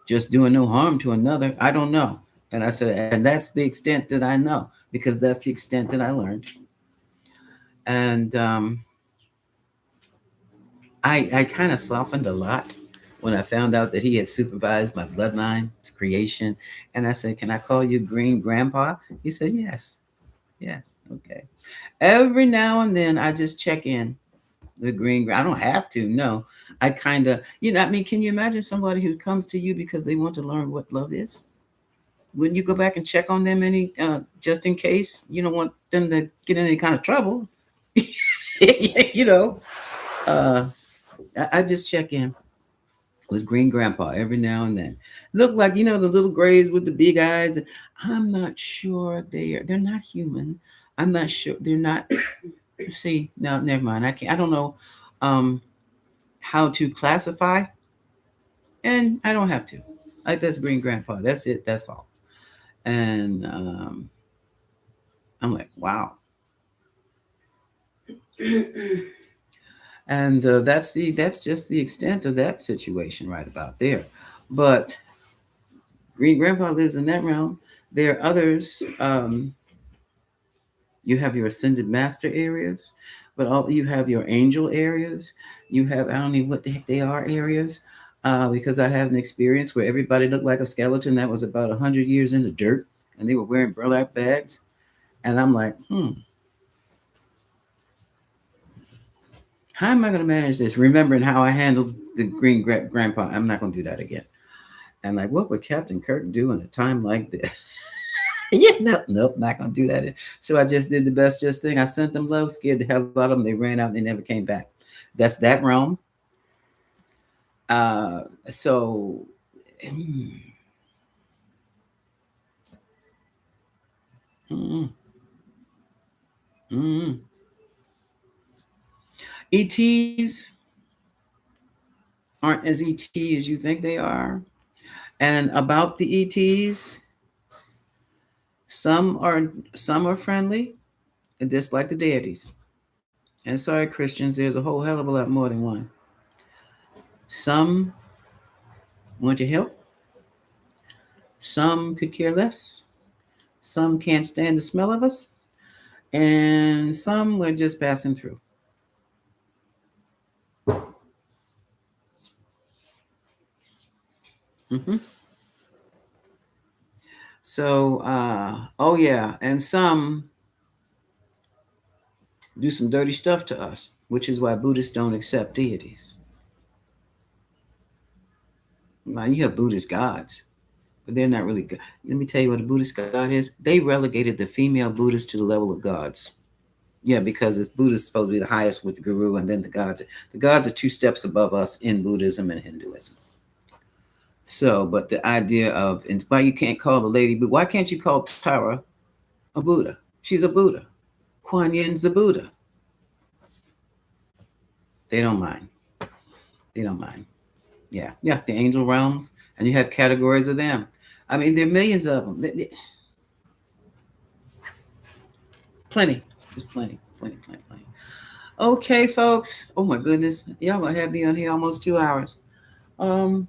Just doing no harm to another. I don't know. And I said, and that's the extent that I know, because that's the extent that I learned. And I kind of softened a lot when I found out that he had supervised my bloodline's creation. And I said, can I call you Green Grandpa? He said, yes. Yes. Okay. Every now and then I just check in with Green. I don't have to. No, I kind of, I mean, can you imagine somebody who comes to you because they want to learn what love is? Wouldn't you go back and check on them just in case you don't want them to get in any kind of trouble? you know, uh, I just check in with Green Grandpa every now and then. Look like the little grays with the big eyes. I'm not sure they're not human. I'm not sure they're not. See, no, never mind. I can't. I don't know how to classify, and I don't have to. Like, that's Green Grandpa. That's it. That's all. And I'm like, wow. And that's just the extent of that situation right about there. But Green Grandpa lives in that realm. There are others. You have your ascended master areas, but you have your angel areas. You have, I don't know what the heck they are, areas, because I have an experience where everybody looked like a skeleton that was about 100 years in the dirt, and they were wearing burlap bags, and I'm like, how am I going to manage this? Remembering how I handled the Green Grandpa, I'm not going to do that again. And like, what would Captain Kirk do in a time like this? Yeah, nope, not gonna do that. So I just did the best just thing. I sent them love, scared the hell out of them. They ran out and they never came back. That's that realm. Uh, so mm, mm, mm. ETs aren't as ET as you think they are. And about the ETs, some are some are friendly and dislike the deities. And sorry, Christians, there's a whole hell of a lot more than one. Some want to help, some could care less, some can't stand the smell of us, and some were just passing through. Hmm. So, oh yeah, and some do some dirty stuff to us, which is why Buddhists don't accept deities. Now, you have Buddhist gods, but they're not really good. Let me tell you what a Buddhist god is. They relegated the female Buddhists to the level of gods. Yeah, because it's Buddhists supposed to be the highest with the guru, and then the gods. The gods are 2 steps above us in Buddhism and Hinduism. So, but the idea of, and why you can't call the lady, but why can't you call Tara a Buddha? She's a Buddha. Kuan Yin's a Buddha. They don't mind. They don't mind. Yeah, the angel realms, and you have categories of them. I mean, there are millions of them. Plenty. There's plenty. Plenty, plenty, plenty. Okay, folks. Oh my goodness. Y'all gonna have me on here almost 2 hours. Um,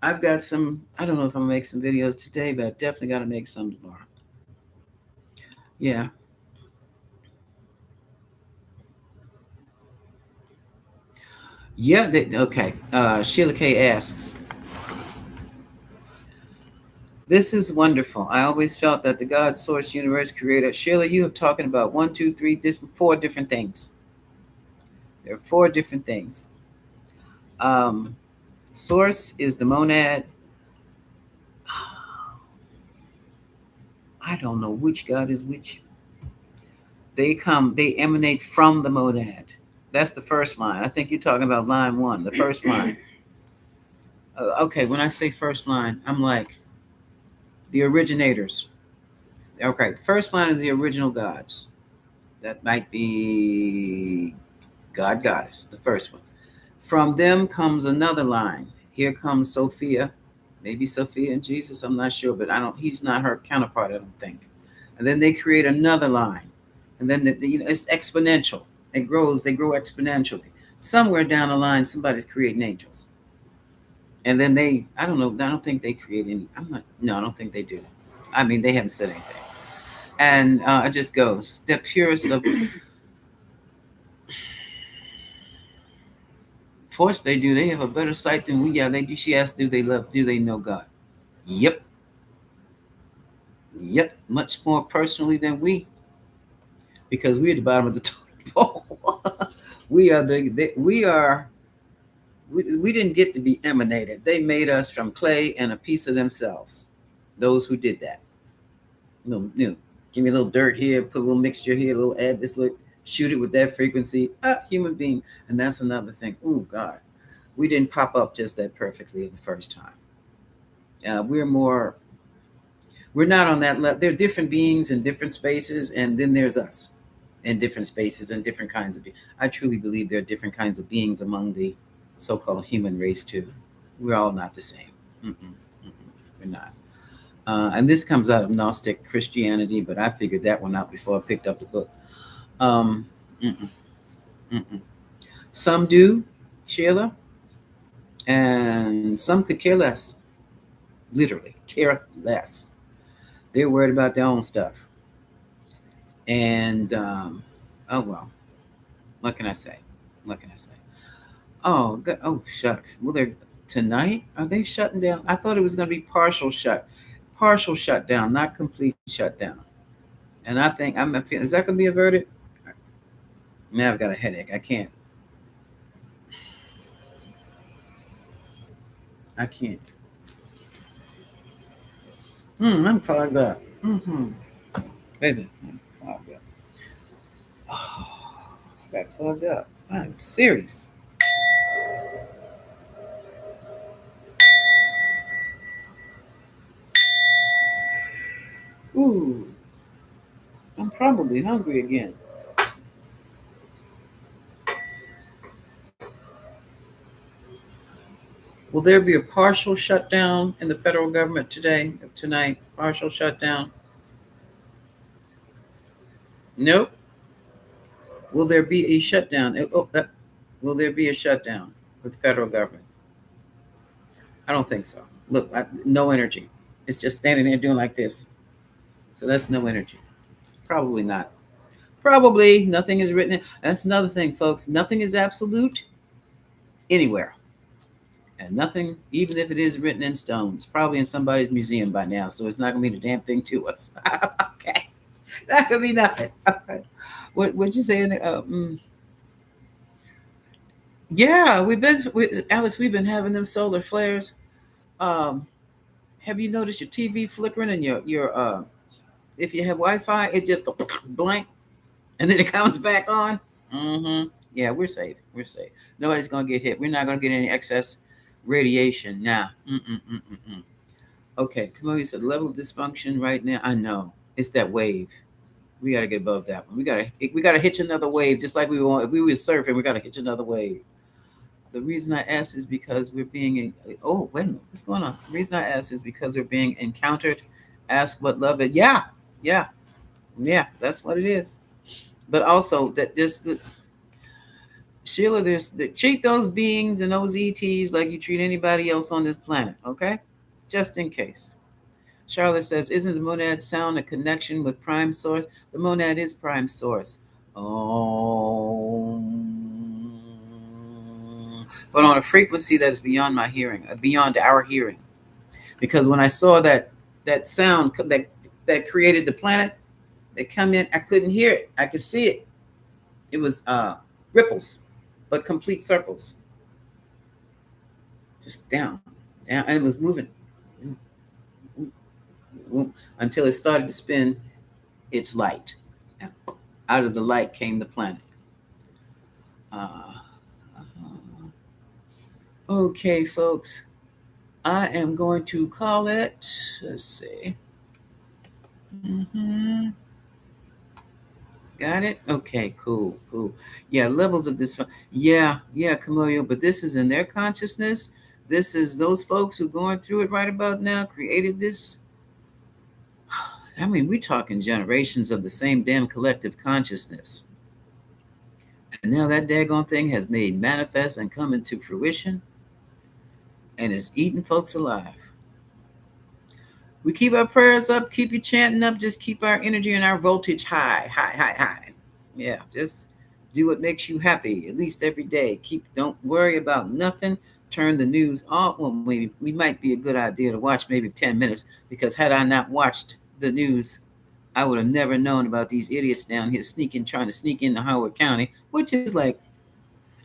I've got some, I don't know if I'm gonna make some videos today, but I definitely gotta make some tomorrow. Yeah. Yeah, okay. Sheila K asks, this is wonderful. I always felt that the God source universe creator. Sheila, you have talking about one, two, three, different, four different things. There are four different things. Um, Source is the monad. I don't know which God is which. They emanate from the monad. That's the first line. I think you're talking about line one, the first line. Okay, when I say first line, I'm like the originators. Okay, first line is the original gods. That might be God, goddess, the first one. From them comes another line. Here comes Sophia, maybe Sophia and Jesus. I'm not sure, but I don't. He's not her counterpart. I don't think. And then they create another line, and then it's exponential. It grows. They grow exponentially. Somewhere down the line, somebody's creating angels, and then I don't know. I don't think they create any. I'm not. No, I don't think they do. I mean, they haven't said anything, and it just goes. The purest of. Of course they do. They have a better sight than we. Yeah, they do. She asked, "Do they love? Do they know God?" Yep, yep. Much more personally than we, because we're at the bottom of the totem pole. we are we are. We didn't get to be emanated. They made us from clay and a piece of themselves. Those who did that. Give me a little dirt here, put a little mixture here, a little add this, little, shoot it with that frequency. Human being, and that's another thing. Oh God, we didn't pop up just that perfectly the first time. We're not on that level. There are different beings in different spaces, and then there's us in different spaces and different kinds of beings. I truly believe there are different kinds of beings among the so-called human race too. We're all not the same. Mm-mm, mm-mm, we're not. And this comes out of Gnostic Christianity, but I figured that one out before I picked up the book. Um, mm-mm, mm-mm. Some do, Sheila, and some could care less. Literally, care less. They're worried about their own stuff. And oh well, what can I say? What can I say? Oh, good. Oh shucks. Well, they're tonight. Are they shutting down? I thought it was going to be partial shutdown, not complete shutdown. And I think I'm feeling. Is that going to be averted? Now I've got a headache. I can't. I can't. I'm clogged up. Mm-hmm. Wait a minute. I'm clogged up. Oh, I got clogged up. I'm serious. Ooh, I'm probably hungry again. Will there be a partial shutdown in the federal government tonight? Partial shutdown? Nope. Will there be a shutdown? Will there be a shutdown with the federal government? I don't think so. Look, no energy. It's just standing there doing like this. So that's no energy. Probably not. Probably nothing is written. That's another thing, folks. Nothing is absolute anywhere. And nothing, even if it is written in stone, it's probably in somebody's museum by now. So it's not going to mean a damn thing to us. Okay. That could be nothing. What you saying? Yeah, Alex. We've been having them solar flares. Um, have you noticed your TV flickering and your if you have Wi-Fi, it just go blank and then it comes back on. Mm-hmm. Yeah, we're safe. We're safe. Nobody's gonna get hit. We're not gonna get any excess radiation now. Mm-mm-mm-mm-mm. Okay, come on. You said level of dysfunction right now. I know it's that wave. We got to get above that one. We gotta hitch another wave, just like we want. If we were surfing, we got to hitch another wave. The reason I asked is because we're being. Oh, wait a minute, what's going on? The reason I asked is because we're being encountered. Ask what love is. Yeah, yeah, yeah. That's what it is. But also that this Sheila, treat those beings and those ETs like you treat anybody else on this planet, okay? Just in case. Charlotte says, isn't the monad sound a connection with prime source? The monad is prime source. Oh, but on a frequency that is beyond my hearing, beyond our hearing. Because when I saw that sound that created the planet, that come in, I couldn't hear it. I could see it. It was ripples, but complete circles, just down, down, and it was moving until it started to spin its light. Out of the light came the planet. Okay, folks, I am going to call it. Let's see. Mm-hmm. Got it? Okay, cool, cool. Yeah, levels of this. Yeah, yeah, Camellia, but this is in their consciousness. This is those folks who going through it right about now created this. I mean, we're talking generations of the same damn collective consciousness. And now that daggone thing has made manifest and come into fruition and is eating folks alive. We keep our prayers up, keep you chanting up, just keep our energy and our voltage high, high, high, high. Yeah, just do what makes you happy, at least every day. Don't worry about nothing. Turn the news off. Well, maybe we might be a good idea to watch maybe 10 minutes, because had I not watched the news, I would have never known about these idiots down here trying to sneak into Howard County, which is like,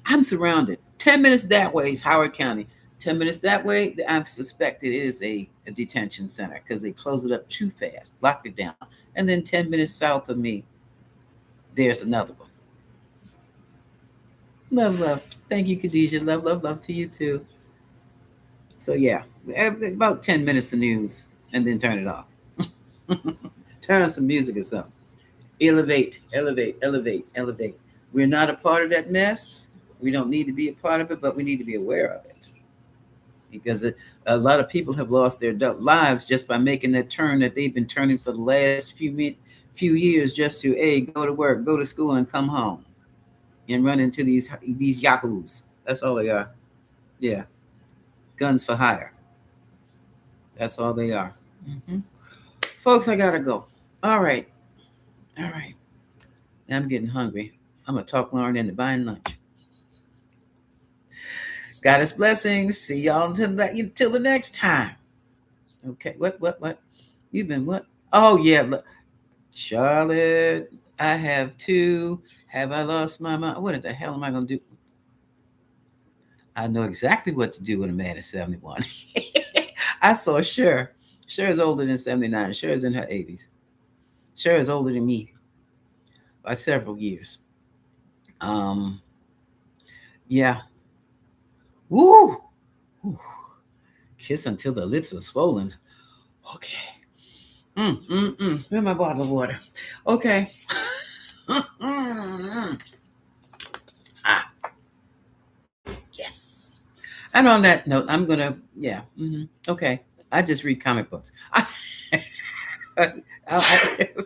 I'm surrounded. 10 minutes that way is Howard County. 10 minutes that way, I suspect it is a detention center, because they closed it up too fast, locked it down. And then 10 minutes south of me, there's another one. Love, love. Thank you, Khadijah. Love, love, love to you too. So yeah, about 10 minutes of news and then turn it off. Turn on some music or something. Elevate, elevate, elevate, elevate. We're not a part of that mess. We don't need to be a part of it, but we need to be aware of it. Because a lot of people have lost their lives just by making that turn that they've been turning for the last few years, just to go to work, go to school, and come home, and run into these yahoos. That's all they are. Yeah, guns for hire. That's all they are. Mm-hmm. Folks, I gotta go. All right, all right. I'm getting hungry. I'm gonna talk Lauren into buying lunch. Goddess blessings. See y'all until the next time. Okay. What? You've been what? Oh yeah. Look. Charlotte, I have two. Have I lost my mind? What the hell am I going to do? I know exactly what to do when a man is 71. I saw Cher. Cher is older than 79. Cher is in her 80s. Cher is older than me by several years. Yeah. Woo! Woo. Kiss until the lips are swollen. Okay. Where's my bottle of water? Okay. Ah, yes. And on that note, I'm gonna, yeah. Okay. I just read comic books.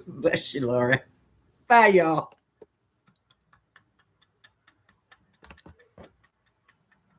Bless you, Laura. Bye, y'all.